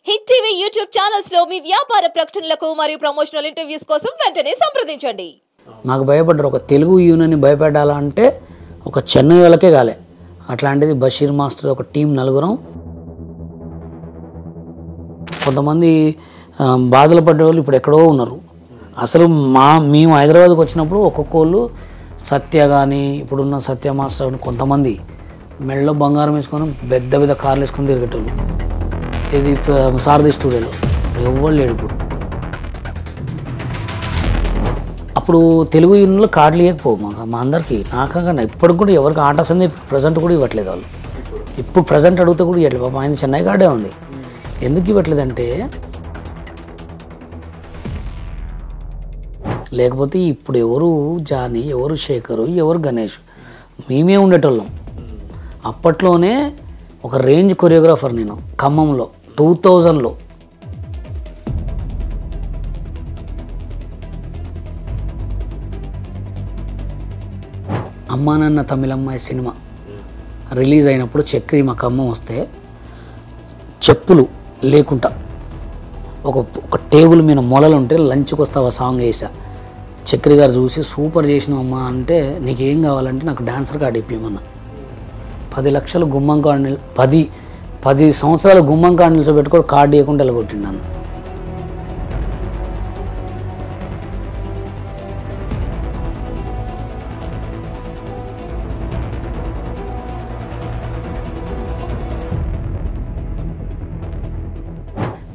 Hit TV YouTube channels లో మీ వ్యాపార ప్రకటనలకు మరియు ప్రమోషనల్ ఇంటర్వ్యూస్ కోసం వెంటనే సంప్రదించండి. నాకు భయపడ్డారు. ఒక తెలుగు యూనియన్ భయపడాలంటే ఒక చెన్నై వాళ్ళకే కాలే. అట్లాంటిది బషీర్ మాస్టర్ ఒక టీం నలుగురం. కొంతమంది బాధలు పడ్డేవాళ్ళు ఇప్పుడు ఎక్కడో ఉన్నారు. అసలు మేము హైదరాబాద్కి వచ్చినప్పుడు ఒక్కొక్కళ్ళు సత్య కానీ ఇప్పుడున్న సత్య మాస్టర్ కానీ కొంతమంది మెడలో బంగారం వేసుకొని పెద్ద పెద్ద కార్లు వేసుకొని తిరిగేటోళ్ళు. ఇది సారథి స్టూడియోలో ఎవ్వరు లేడు ఇప్పుడు. అప్పుడు తెలుగు యూనియన్లో కార్డులు ఇవ్వకపోవు మా అందరికీ. నాకన్నా ఇప్పటికి కూడా ఎవరికి ఆటస్ అనేది ప్రజెంట్ కూడా ఇవ్వట్లేదు వాళ్ళు. ఇప్పుడు ప్రజెంట్ అడిగితే కూడా ఇవ్వట్లేదు. పాపం ఆయన చెన్నై కార్డే ఉంది. ఎందుకు ఇవ్వట్లేదంటే లేకపోతే ఇప్పుడు ఎవరు జానీ, ఎవరు శేఖరు, ఎవరు గణేష్, మేమే ఉండేటోళ్ళం. అప్పట్లోనే ఒక రేంజ్ కొరియోగ్రాఫర్ నేను ఖమ్మంలో 2000లో. అమ్మా నాన్న తమిళమ్మాయి సినిమా రిలీజ్ అయినప్పుడు చక్రి మా ఖమ్మం వస్తే చెప్పులు లేకుండా ఒక టేబుల్ మీద మొలలు ఉంటే లంచ్కి వస్తావా సాంగ్ వేసా. చక్రి గారు చూసి సూపర్ చేసినావమ్మా అంటే నీకేం కావాలంటే నాకు డాన్సర్ కార్డు ఇప్పిమన్నా. 10 లక్షలు గుమ్మం కార్డు 10 సంవత్సరాలు గుమ్మం కార్డు నిల్చోబెట్టుకొని కార్డు ఇవ్వకుండా వెళ్ళగొట్టిండు నన్ను.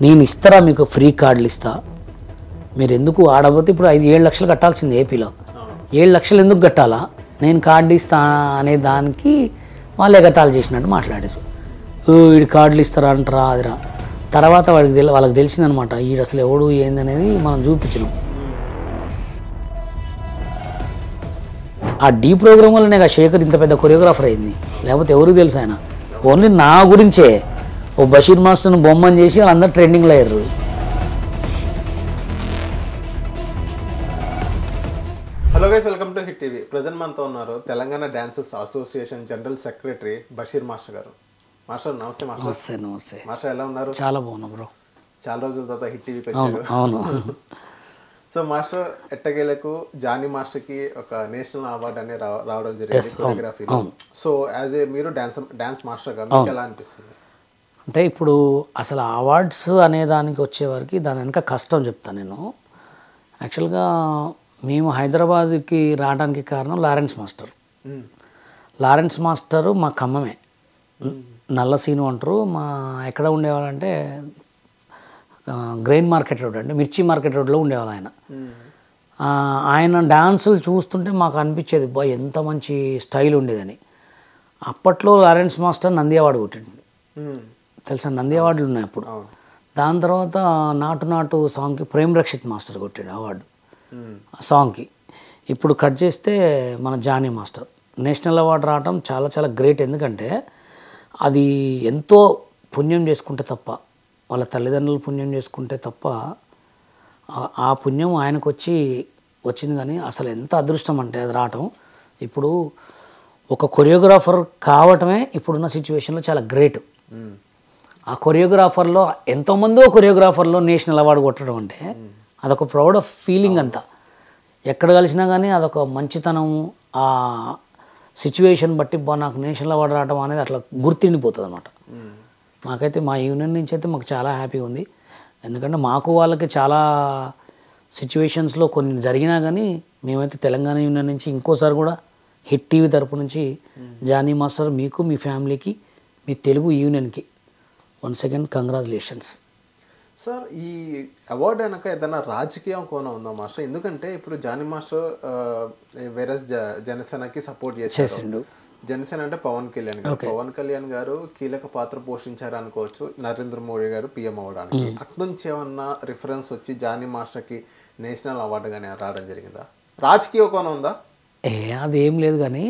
నేను ఇస్తారా మీకు ఫ్రీ కార్డులు ఇస్తా, మీరు ఎందుకు ఆడబోతే ఇప్పుడు 5-7 లక్షలు కట్టాల్సింది ఏపీలో. 7 లక్షలు ఎందుకు కట్టాలా, నేను కార్డు ఇస్తా అనే దానికి వాళ్ళు ఎగతాళి చేసినట్టు మాట్లాడారు. వీడి కార్డులు ఇస్తారా అంటారా అదిరా. తర్వాత వాళ్ళకి తెలిసిందనమాట వీడు అసలు ఎవడు ఏందనేది మనం చూపించినాం. ఆ డీ ప్రోగ్రామ్ వల్లనే శేఖర్ ఇంత పెద్ద కొరియోగ్రాఫర్ అయింది. లేకపోతే ఎవరికి తెలుసు ఆయన. ఓన్లీ నా గురించే ఓ బషీర్ మాస్టర్ని బొమ్మని చేసి వాళ్ళందరూ ట్రెండింగ్లో అయ్యారు. Hello guys, welcome to hit TV. Present మనతో ఉన్నారు Telangana dancers association general secretary Basheer master గారు. మాస్టర్ నమస్తే. మాస్టర్ నమస్తే. మాస్టర్ ఎలా ఉన్నారు? చాలా బాగున్నా బ్రో. చాలా రోజుల తర్వాత హిట్ టీవీకి వచ్చారు. అవును. సో మాస్టర్ ఎట్టకేలకు జానీ మాస్టర్కి ఒక నేషనల్ అవార్డు అనేది రావడం జరిగింది కొరియోగ్రఫీలో. సో యాజ్ ఏ మీరు డాన్స్ మాస్టర్గా మీకు ఎలా అనిపిస్తుంది? అంటే ఇప్పుడు అసలు అవార్డ్స్ అనే దానికి వచ్చేవారికి దాని వెనక కష్టం చెప్తాను నేను. యాక్చువల్గా మేము హైదరాబాద్కి రావడానికి కారణం లారెన్స్ మాస్టర్. లారెన్స్ మాస్టరు మా ఖమ్మమే, నల్ల సీను అంటారు. మా ఎక్కడ ఉండేవాళ్ళంటే గ్రెయిన్ మార్కెట్ రోడ్ అంటే మిర్చి మార్కెట్ రోడ్లో ఉండేవాళ్ళు ఆయన. ఆయన డాన్సులు చూస్తుంటే మాకు అనిపించేది బా ఎంత మంచి స్టైల్ ఉండేదని. అప్పట్లో లారెన్స్ మాస్టర్ నంది అవార్డు కొట్టిండు తెలుసా, నంది అవార్డులు ఉన్నాయి అప్పుడు. దాని తర్వాత నాటు సాంగ్కి ప్రేమ్ రక్షిత్ మాస్టర్ కొట్టాడు అవార్డు సాంగ్కి. ఇప్పుడు కట్ చేస్తే మన జానీ మాస్టర్ నేషనల్ అవార్డు రావడం చాలా చాలా గ్రేట్. ఎందుకంటే అది ఎంతో పుణ్యం చేసుకుంటే తప్ప, వాళ్ళ తల్లిదండ్రులు పుణ్యం చేసుకుంటే తప్ప ఆ పుణ్యం ఆయనకు వచ్చింది. కానీ అసలు ఎంత అదృష్టం అంటే అది రావటం. ఇప్పుడు ఒక కొరియోగ్రాఫర్ కావటమే ఇప్పుడున్న సిచ్యువేషన్లో చాలా గ్రేట్. ఆ కొరియోగ్రాఫర్లో ఎంతోమందో కొరియోగ్రాఫర్లో నేషనల్ అవార్డు కొట్టడం అంటే అదొక ప్రౌడ్ ఆఫ్ ఫీలింగ్. అంతా ఎక్కడ కలిసినా కానీ అదొక మంచితనం. ఆ సిచ్యువేషన్ బట్టి నాకు నేషనల్ అవార్డు రావడం అనేది అట్లా గుర్తుండిపోతుంది అనమాట. మాకైతే మా యూనియన్ నుంచి అయితే మాకు చాలా హ్యాపీగా ఉంది. ఎందుకంటే మాకు వాళ్ళకి చాలా సిచ్యువేషన్స్లో కొన్ని జరిగినా కానీ మేమైతే తెలంగాణ యూనియన్ నుంచి ఇంకోసారి కూడా హిట్ టీవీ తరపు నుంచి జానీ మాస్టర్ మీకు, మీ ఫ్యామిలీకి, మీ తెలుగు యూనియన్కి వన్స్ అగైన్ కంగ్రాచులేషన్స్. సార్, ఈ అవార్డు వెనక ఏదైనా రాజకీయం కోణం ఉందా మాస్టర్? ఎందుకంటే ఇప్పుడు జానీ మాస్టర్ వేరే జనసేనకి సపోర్ట్ చేసిండు. జనసేన అంటే పవన్ కళ్యాణ్ గారు. పవన్ కళ్యాణ్ గారు కీలక పాత్ర పోషించారు అనుకోవచ్చు నరేంద్ర మోడీ గారు పిఎం అవ్వడానికి. అట్నుంచి ఏమన్నా రిఫరెన్స్ వచ్చి జానీ మాస్టర్కి నేషనల్ అవార్డు కానీ రావడం జరిగిందా? రాజకీయ కోణం ఉందా? అదేం లేదు. కానీ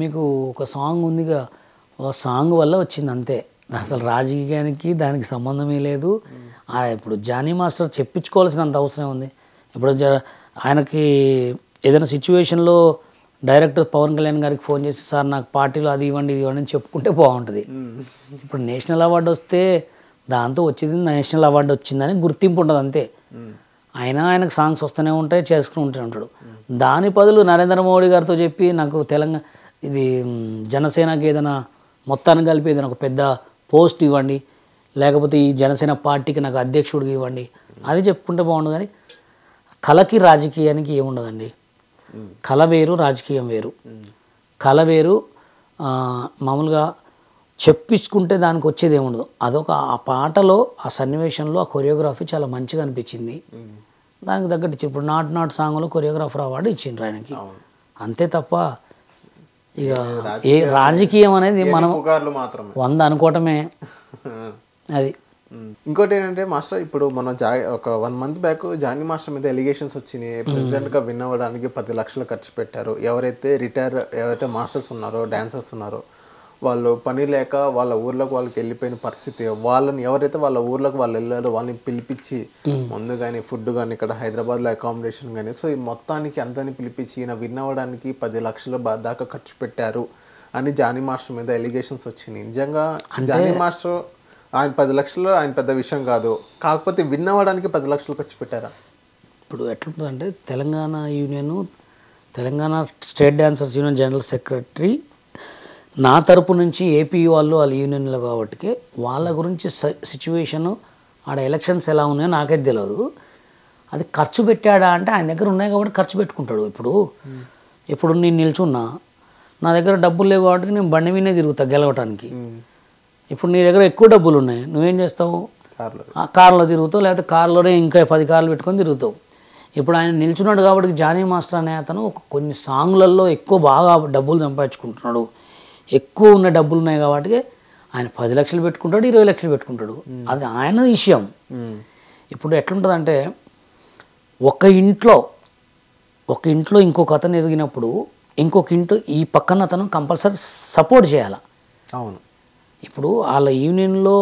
మీకు ఒక సాంగ్ ఉందిగా, ఒక సాంగ్ వల్ల వచ్చింది అంతే. అసలు రాజకీయానికి దానికి సంబంధమే లేదు. ఇప్పుడు జానీ మాస్టర్ చెప్పించుకోవాల్సినంత అవసరం ఉంది. ఇప్పుడు ఆయనకి ఏదైనా సిచ్యువేషన్లో డైరెక్టర్ పవన్ కళ్యాణ్ గారికి ఫోన్ చేసి సార్ నాకు పార్టీలో అది ఇవ్వండి ఇది ఇవ్వండి అని చెప్పుకుంటే బాగుంటుంది. ఇప్పుడు నేషనల్ అవార్డు వస్తే దాంతో వచ్చేది నేషనల్ అవార్డు వచ్చిందని గుర్తింపు ఉంటుంది అంతే. అయినా ఆయనకు సాంగ్స్ వస్తూనే ఉంటాయి, చేసుకుని ఉంటాడు. దాని బదులు నరేంద్ర మోడీ గారితో చెప్పి నాకు తెలంగాణ ఇది జనసేనకి ఏదైనా మొత్తాన్ని కలిపి ఏదైనా ఒక పెద్ద పోస్ట్ ఇవ్వండి, లేకపోతే ఈ జనసేన పార్టీకి నాకు అధ్యక్షుడికి ఇవ్వండి, అది చెప్పుకుంటే బాగుండు. కానీ కళకి రాజకీయానికి ఏముండదండి. కళ వేరు, రాజకీయం వేరు. కళ వేరు. మామూలుగా చెప్పించుకుంటే దానికి వచ్చేది ఏముండదు. అదొక ఆ పాటలో ఆ సన్నివేశంలో ఆ కొరియోగ్రఫీ చాలా మంచిగా అనిపించింది. దానికి తగ్గట్టు ఇప్పుడు నాట్ సాంగ్లో కొరియోగ్రాఫర్ అవార్డు ఇచ్చిండ్రు ఆయనకి, అంతే తప్ప ఇక ఏ రాజకీయం అనేది మనం 100 అనుకోవటమే. అది ఇంకోటి ఏంటంటే మాస్టర్, ఇప్పుడు మనం ఒక 1 month బ్యాక్ జానీ మాస్టర్ మీద ఎలిగేషన్స్ వచ్చినాయి. ప్రెసిడెంట్గా విన్ అవ్వడానికి 10 లక్షలు ఖర్చు పెట్టారు. ఎవరైతే మాస్టర్స్ ఉన్నారో, డాన్సర్స్ ఉన్నారో, వాళ్ళు పని లేక వాళ్ళ ఊర్లోకి వాళ్ళకి వెళ్ళిపోయిన పరిస్థితి. వాళ్ళని ఎవరైతే వాళ్ళ ఊర్లోకి వాళ్ళు వెళ్ళారో వాళ్ళని పిలిపించి ముందు కానీ ఫుడ్ కానీ ఇక్కడ హైదరాబాద్లో అకామిడేషన్ కానీ, సో ఈ మొత్తానికి అందరినీ పిలిపించి ఈయన విన్ అవ్వడానికి 10 లక్షల దాకా ఖర్చు పెట్టారు అని జానీ మాస్టర్ మీద ఎలిగేషన్స్ వచ్చినాయి. నిజంగా జానీ మాస్టర్ ఆయన 10 లక్షలు ఆయన పెద్ద విషయం కాదు, కాకపోతే విన్ అవ్వడానికి 10 లక్షలు ఖర్చు పెట్టారా? ఇప్పుడు ఎట్లుంటుందంటే Telangana state dancers union general secretary నా తరపు నుంచి ఏపీ వాళ్ళ యూనియన్లో కాబట్టి వాళ్ళ గురించి సిచ్యువేషను ఆడ ఎలక్షన్స్ ఎలా ఉన్నాయో నాకైతే తెలియదు. అది ఖర్చు పెట్టాడా అంటే ఆయన దగ్గర ఉన్నాయి కాబట్టి ఖర్చు పెట్టుకుంటాడు. ఇప్పుడు నేను నిల్చున్నా, నా దగ్గర డబ్బులు లేవు కాబట్టి నేను బండి మీదే తిరుగుతా గెలవటానికి. ఇప్పుడు నీ దగ్గర ఎక్కువ డబ్బులు ఉన్నాయి, నువ్వేం చేస్తావు? కార్లో తిరుగుతావు, లేకపోతే కార్లోనే ఇంకా 10 కార్లు పెట్టుకొని తిరుగుతావు. ఇప్పుడు ఆయన నిల్చున్నాడు కాబట్టి జానీ మాస్టర్ అనే అతను కొన్ని సాంగ్లలో బాగా డబ్బులు సంపాదించుకుంటున్నాడు. ఎక్కువ ఉన్న డబ్బులు ఉన్నాయి కాబట్టి ఆయన 10 లక్షలు పెట్టుకుంటాడు, 20 లక్షలు పెట్టుకుంటాడు. అది ఆయన విషయం. ఇప్పుడు ఎట్లుంటుందంటే ఒక ఇంట్లో ఇంకొక అతను ఎదిగినప్పుడు ఇంకొక ఇంట్లో ఈ పక్కన అతను కంపల్సరీ సపోర్ట్ చేయాలి. అవును. ఇప్పుడు వాళ్ళ యూనియన్లో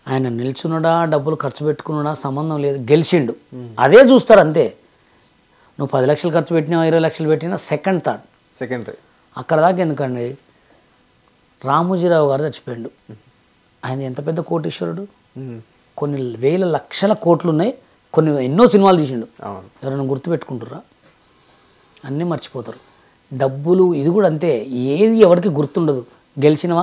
ఆయన నిల్చున్నాడా, డబ్బులు ఖర్చు పెట్టుకున్నాడా సంబంధం లేదు, గెలిచిండు అదే చూస్తారు అంతే. నువ్వు 10 లక్షలు ఖర్చు పెట్టినా 20 లక్షలు పెట్టినా సెకండరీ. అక్కడ దాకా ఎందుకండి? రామోజీరావు గారు చచ్చిపోయాడు. ఆయన ఎంత పెద్ద కోటీశ్వరుడు, కొన్ని వేల లక్షల కోట్లు ఉన్నాయి, ఎన్నో సినిమాలు తీసిండు. ఎవరైనా గుర్తుపెట్టుకుంటారా? అన్నీ మర్చిపోతారు. డబ్బులు ఇది కూడా అంతే, ఏది ఎవరికి గుర్తుండదు. గెలిచిన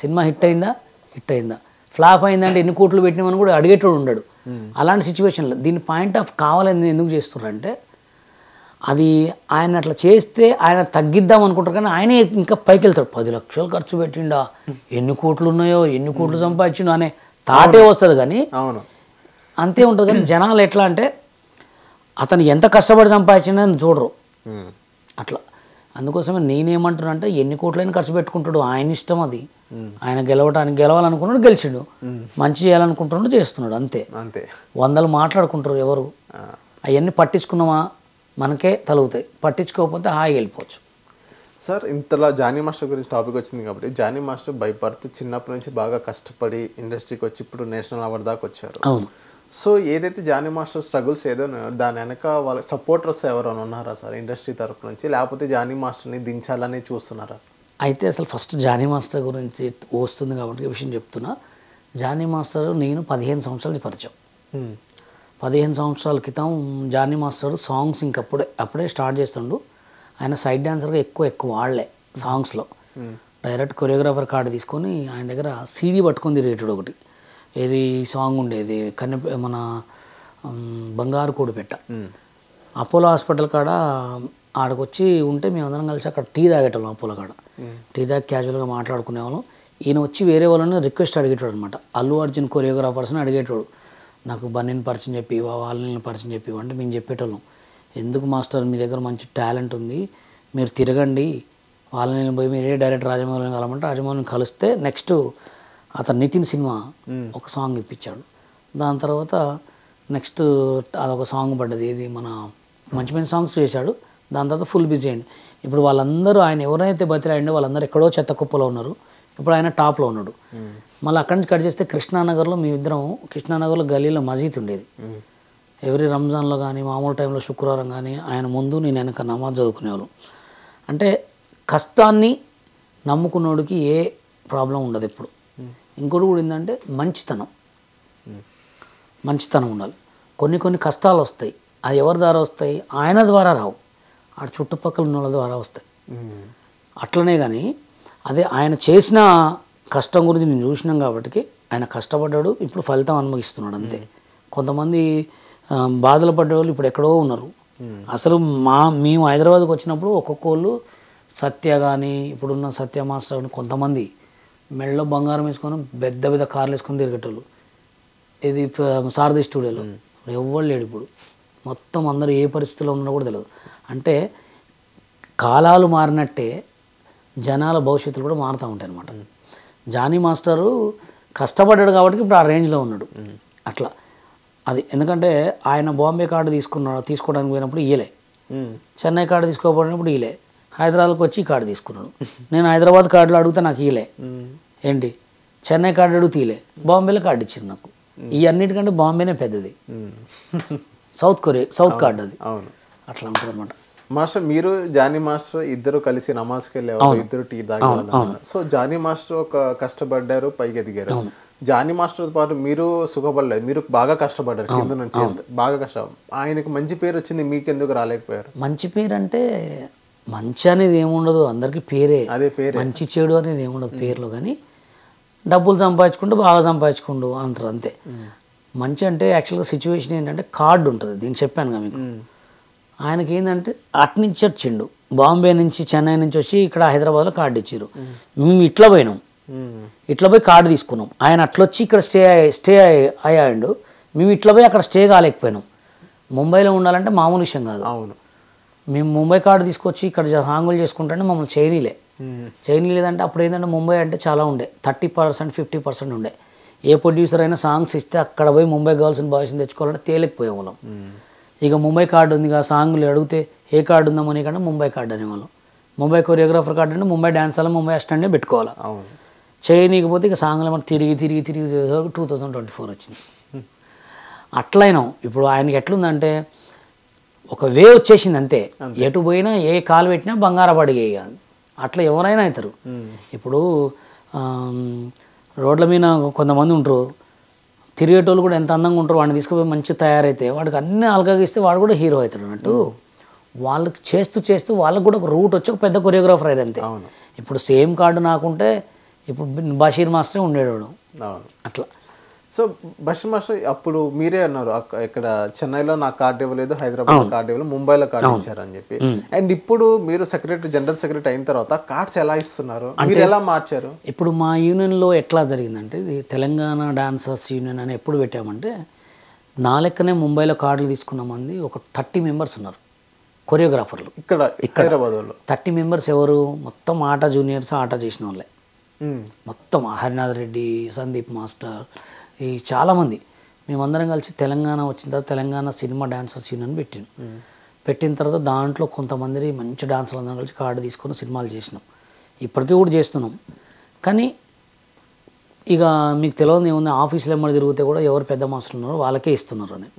సినిమా హిట్ అయిందా, ఫ్లాప్ అయిందంటే ఎన్ని కోట్లు పెట్టినామని కూడా అడిగేటోడు ఉండడు. అలాంటి సిచ్యువేషన్లో దీని పాయింట్ ఆఫ్ కావాలని ఎందుకు చేస్తున్నారంటే, అది ఆయన అట్లా చేస్తే ఆయన తగ్గిద్దాం అనుకుంటారు, కానీ ఆయనే ఇంకా పైకి వెళ్తాడు. 10 లక్షలు ఖర్చు పెట్టిండా, ఎన్ని కోట్లు ఉన్నాయో, ఎన్ని కోట్లు సంపాదించిండు అనే తాటే వస్తుంది. కానీ అంతే ఉంటుంది. కానీ జనాలు ఎట్లా అంటే అతను ఎంత కష్టపడి సంపాదించిందని చూడరు అట్లా. అందుకోసమే నేనేమంటున్నా అంటే ఎన్ని కోట్లైనా ఖర్చు పెట్టుకుంటాడు, ఆయన ఇష్టం అది. ఆయన గెలవాలనుకున్నాడు, గెలిచిండు. మంచి చేయాలనుకుంటున్నాడు, చేస్తున్నాడు, అంతే. 100 మాట్లాడుకుంటారు ఎవరు. అవన్నీ పట్టించుకున్నామా మనకే తలుగుతాయి, పట్టించుకోకపోతే హాయిగా వెళ్ళిపోవచ్చు. సార్, ఇంతలా జానీ మాస్టర్ గురించి టాపిక్ వచ్చింది కాబట్టి, జానీ మాస్టర్ బై బర్త్ చిన్నప్పటి నుంచి బాగా కష్టపడి ఇండస్ట్రీకి వచ్చి ఇప్పుడు నేషనల్ అవార్డు దాకా వచ్చారు. అవును. సో ఏదైతే జానీ మాస్టర్ స్ట్రగుల్స్ ఏదో దాని వెనక వాళ్ళ సపోర్టర్స్ ఎవరైనా ఉన్నారా సార్ ఇండస్ట్రీ తరఫు నుంచి, లేకపోతే జానీ మాస్టర్ని దించాలని చూస్తున్నారా? అయితే అసలు ఫస్ట్ జానీ మాస్టర్ గురించి వస్తుంది కాబట్టి విషయం చెప్తున్నా. జానీ మాస్టర్ నేను 15 సంవత్సరాల పరిచయం. 15 సంవత్సరాల క్రితం జానీ మాస్టర్ సాంగ్స్ అప్పుడే స్టార్ట్ చేస్తుండు. ఆయన సైడ్ డాన్సర్గా ఎక్కువ వాడలే సాంగ్స్లో. డైరెక్ట్ కొరియోగ్రాఫర్ కార్డు తీసుకొని ఆయన దగ్గర సీడీ పట్టుకొని తిరిగేటాడు. ఒకటి ఏది సాంగ్ ఉండేది మన బంగారు కూడిపెట్ట, అపోలో హాస్పిటల్ కాడ ఆడకొచ్చి ఉంటే మేమందరం కలిసి అక్కడ టీ తాగేటోళ్ళం. అపోలో కాడ టీ తాగి క్యాజువల్గా మాట్లాడుకునేవాళ్ళం. ఈయన వచ్చి వేరే వాళ్ళని రిక్వెస్ట్ అడిగేటాడు అనమాట. అల్లు అర్జున్ కొరియోగ్రాఫర్స్ని అడిగేటోడు, నాకు బన్నీని పరిచయం చెప్పి వాళ్ళని పరిచయం చెప్పి అంటే మేము చెప్పేటోళ్ళం, ఎందుకు మాస్టర్ మీ దగ్గర మంచి టాలెంట్ ఉంది, మీరు తిరగండి, వాళ్ళని పోయి మీరే డైరెక్ట్ రాజమౌళిని కలమంటే రాజమౌళిని కలిస్తే నెక్స్ట్ అతను నితిన్ సినిమా ఒక సాంగ్ ఇప్పించాడు. దాని తర్వాత నెక్స్ట్ అదొక సాంగ్ పడ్డది, ఏది మన మంచి సాంగ్స్ చేశాడు. దాని తర్వాత ఫుల్ బిజీ అయ్యింది. ఇప్పుడు వాళ్ళందరూ ఆయన ఎవరైతే బతిరాయండో వాళ్ళందరూ ఎక్కడో చెత్త కుప్పలో ఉన్నారు. ఇప్పుడు ఆయన టాప్లో ఉన్నాడు. మళ్ళీ అక్కడి నుంచి కట్ చేస్తే కృష్ణానగర్లో మేమిద్దరం, కృష్ణానగర్లో గలీలో మజీద్ ఉండేది. ఎవ్రీ రంజాన్లో కానీ మామూలు టైంలో శుక్రవారం కానీ ఆయన ముందు నేను వెనక నమాజ్ చదువుకునేవాళ్ళు. అంటే కష్టాన్ని నమ్ముకున్నోడికి ఏ ప్రాబ్లం ఉండదు. ఇంకోటి కూడా ఏంటంటే మంచితనం ఉండాలి. కొన్ని కష్టాలు వస్తాయి, అది ఎవరి ద్వారా వస్తాయి? ఆయన ద్వారా రావు, ఆ చుట్టుపక్కల ఉన్న వాళ్ళ ద్వారా వస్తాయి. అట్లనే కానీ అదే ఆయన చేసిన కష్టం గురించి నేను చూసినాం కాబట్టి ఆయన కష్టపడ్డాడు, ఇప్పుడు ఫలితం అనుభవిస్తున్నాడు అంతే. కొంతమంది బాధలు పడ్డేవాళ్ళు ఇప్పుడు ఎక్కడో ఉన్నారు. అసలు మేము హైదరాబాద్కి వచ్చినప్పుడు ఒక్కొక్కళ్ళు సత్య కానీ ఇప్పుడున్న సత్య మాస్టర్ కానీ కొంతమంది మెడలో బంగారం వేసుకొని పెద్ద కార్లు వేసుకొని తిరిగేటోళ్ళు. ఇది సారథి స్టూడియోలో ఎవ్వరు లేడు ఇప్పుడు. మొత్తం అందరూ ఏ పరిస్థితిలో ఉన్నారో కూడా తెలియదు. అంటే కాలాలు మారినట్టే జనాల భవిష్యత్తులు కూడా మారుతూ ఉంటాయి అన్నమాట. జానీ మాస్టరు కష్టపడ్డాడు కాబట్టి ఇప్పుడు ఆ రేంజ్లో ఉన్నాడు. అట్లా అది ఎందుకంటే ఆయన బాంబే కార్డు తీసుకోవడానికి పోయినప్పుడు ఇయలే, చెన్నై కార్డు తీసుకోకపోయినప్పుడు ఇయలే, హైదరాబాద్కి వచ్చి ఈ కార్డు తీసుకున్నాడు. నేను హైదరాబాద్ కార్డులో అడిగితే నాకు ఇయలే, ఏంటి చెన్నై కార్డు అడుగు తీయలే, బాంబేలో కార్డు ఇచ్చింది నాకు. ఈ అన్నిటికంటే బాంబేనే పెద్దది, సౌత్ కార్డు అది. అట్లా ఉంటుంది అనమాట. మాస్టర్ మీరు జానీ మాస్టర్ ఇద్దరు కలిసి నమాజ్కి వెళ్ళేవాళ్ళు, ఇద్దరు టీ తాగేవాళ్ళు. సో జానీ మాస్టర్ ఒక కష్టపడ్డారు, పైకి ఎదిగారు. జానీ మాస్టర్ పాటు మీరు సుఖపడలేదు, మీరు బాగా కష్టపడ్డారు, కింద నుంచి బాగా కష్టం. ఆయనకు మంచి పేరు వచ్చింది, మీకు ఎందుకు రాలేకపోయారు? మంచి పేరు అంటే మంచి అనేది ఏముండదు, అందరికి పేరే, అదే పేరు. మంచి చెడు అనేది ఏముండదు పేరులో. కానీ డబ్బులు సంపాదించుకుంటూ బాగా సంపాదించుకుంటూ అంటారు అంతే. మంచి అంటే యాక్చువల్గా సిచ్యువేషన్ ఏంటంటే కార్డు ఉంటుంది, దీన్ని చెప్పాను కదా మీకు. ఆయనకి ఏంటంటే అట్నుంచి వచ్చిండు, బాంబే నుంచి చెన్నై నుంచి వచ్చి ఇక్కడ హైదరాబాద్లో కార్డు ఇచ్చారు. మేము ఇట్లా పోయినాం, ఇట్లా పోయి కార్డు తీసుకున్నాం. ఆయన అట్లొచ్చి ఇక్కడ స్టే అయ్యాడు, మేము ఇట్లా పోయి అక్కడ స్టే కాలేకపోయినాం. ముంబైలో ఉండాలంటే మామూలు విషయం కాదు. అవును, మేము ముంబై కార్డు తీసుకొచ్చి ఇక్కడ సాంగులు చేసుకుంటే మమ్మల్ని చేయలేదంటే అప్పుడు ఏంటంటే ముంబై అంటే చాలా ఉండే, 30% 50% ఉండే. ఏ ప్రొడ్యూసర్ అయినా సాంగ్స్ ఇస్తే అక్కడ పోయి ముంబై గర్ల్స్ అండ్ బాయ్స్ని తెచ్చుకోవాలంటే తేలికపోయే వాళ్ళం. ఇక ముంబై కార్డు ఉంది కదా, సాంగులు అడిగితే ఏ కార్డు ఉందామని కంటే ముంబై కార్డు అనేవాళ్ళం. ముంబై కొరియోగ్రాఫర్ కార్డు అంటే ముంబై డ్యాన్స్ అలా ముంబై అసిస్టెంట్నే పెట్టుకోవాలి. చేయనీకపోతే ఇక సాంగ్లు మనం తిరిగి 2024 వచ్చింది. అట్లయినా ఇప్పుడు ఆయనకి ఎట్లుందంటే ఒక వే వచ్చేసింది అంతే, ఎటు పోయినా ఏ కాలు పెట్టినా బంగారం అడిగే కాదు. అట్లా ఎవరైనా అవుతారు. ఇప్పుడు రోడ్ల మీద కొంతమంది ఉంటారు, తిరిగేటోళ్ళు కూడా ఎంత అందంగా ఉంటారు, వాడిని తీసుకుపోయి మంచిగా తయారైతే వాడికి అన్నీ అలగగిస్తే వాడు కూడా హీరో అవుతాడు అన్నట్టు. వాళ్ళకి చేస్తూ వాళ్ళకి కూడా ఒక రూట్ వచ్చి ఒక పెద్ద కొరియోగ్రాఫర్ అయ్యేది అంతే. ఇప్పుడు సేమ్ కార్డు నాకుంటే ఇప్పుడు బషీర్ మాస్టరే ఉండేవాడు అట్లా. సో బషీర్ మాస్టర్ అప్పుడు మీరే అన్నారు ఇక్కడ చెన్నైలో నాకు కార్డు ఇవ్వలేదు, హైదరాబాద్ కార్డు ఇవ్వలేదు, ముంబైలో కార్డు ఇచ్చారని చెప్పి. అండ్ ఇప్పుడు మీరు జనరల్ సెక్రటరీ అయిన తర్వాత కార్డ్స్ ఎలా ఇస్తున్నారు, మీరు ఎలా మార్చారు? ఇప్పుడు మా యూనియన్లో ఎట్లా జరిగిందంటే, ఇది తెలంగాణ డాన్సర్స్ యూనియన్ అని ఎప్పుడు పెట్టామంటే, నా లెక్కనే ముంబైలో కార్డులు తీసుకున్న మంది ఒక 30 మెంబర్స్ ఉన్నారు కొరియోగ్రాఫర్లు. ఇక్కడ హైదరాబాద్లో 30 మెంబర్స్ ఎవరు? మొత్తం ఆట జూనియర్స్, ఆట చేసిన వాళ్ళే మొత్తం. హరినాథ్ రెడ్డి, సందీప్ మాస్టర్, ఈ చాలామంది మేమందరం కలిసి తెలంగాణ వచ్చిన తర్వాత తెలంగాణ సినిమా డాన్సర్స్ యూనియన్ పెట్టిన తర్వాత దాంట్లో కొంతమంది మంచి డాన్సర్లు అందరం కలిసి కార్డు తీసుకొని సినిమాలు చేసినాం. ఇప్పటికీ కూడా చేస్తున్నాం. కానీ ఇక మీకు తెలియదు ఏముంది, ఆఫీసులో ఎమ్మడి తిరిగితే కూడా ఎవరు పెద్ద మాస్టర్లు ఉన్నారో వాళ్ళకే ఇస్తున్నారు అని.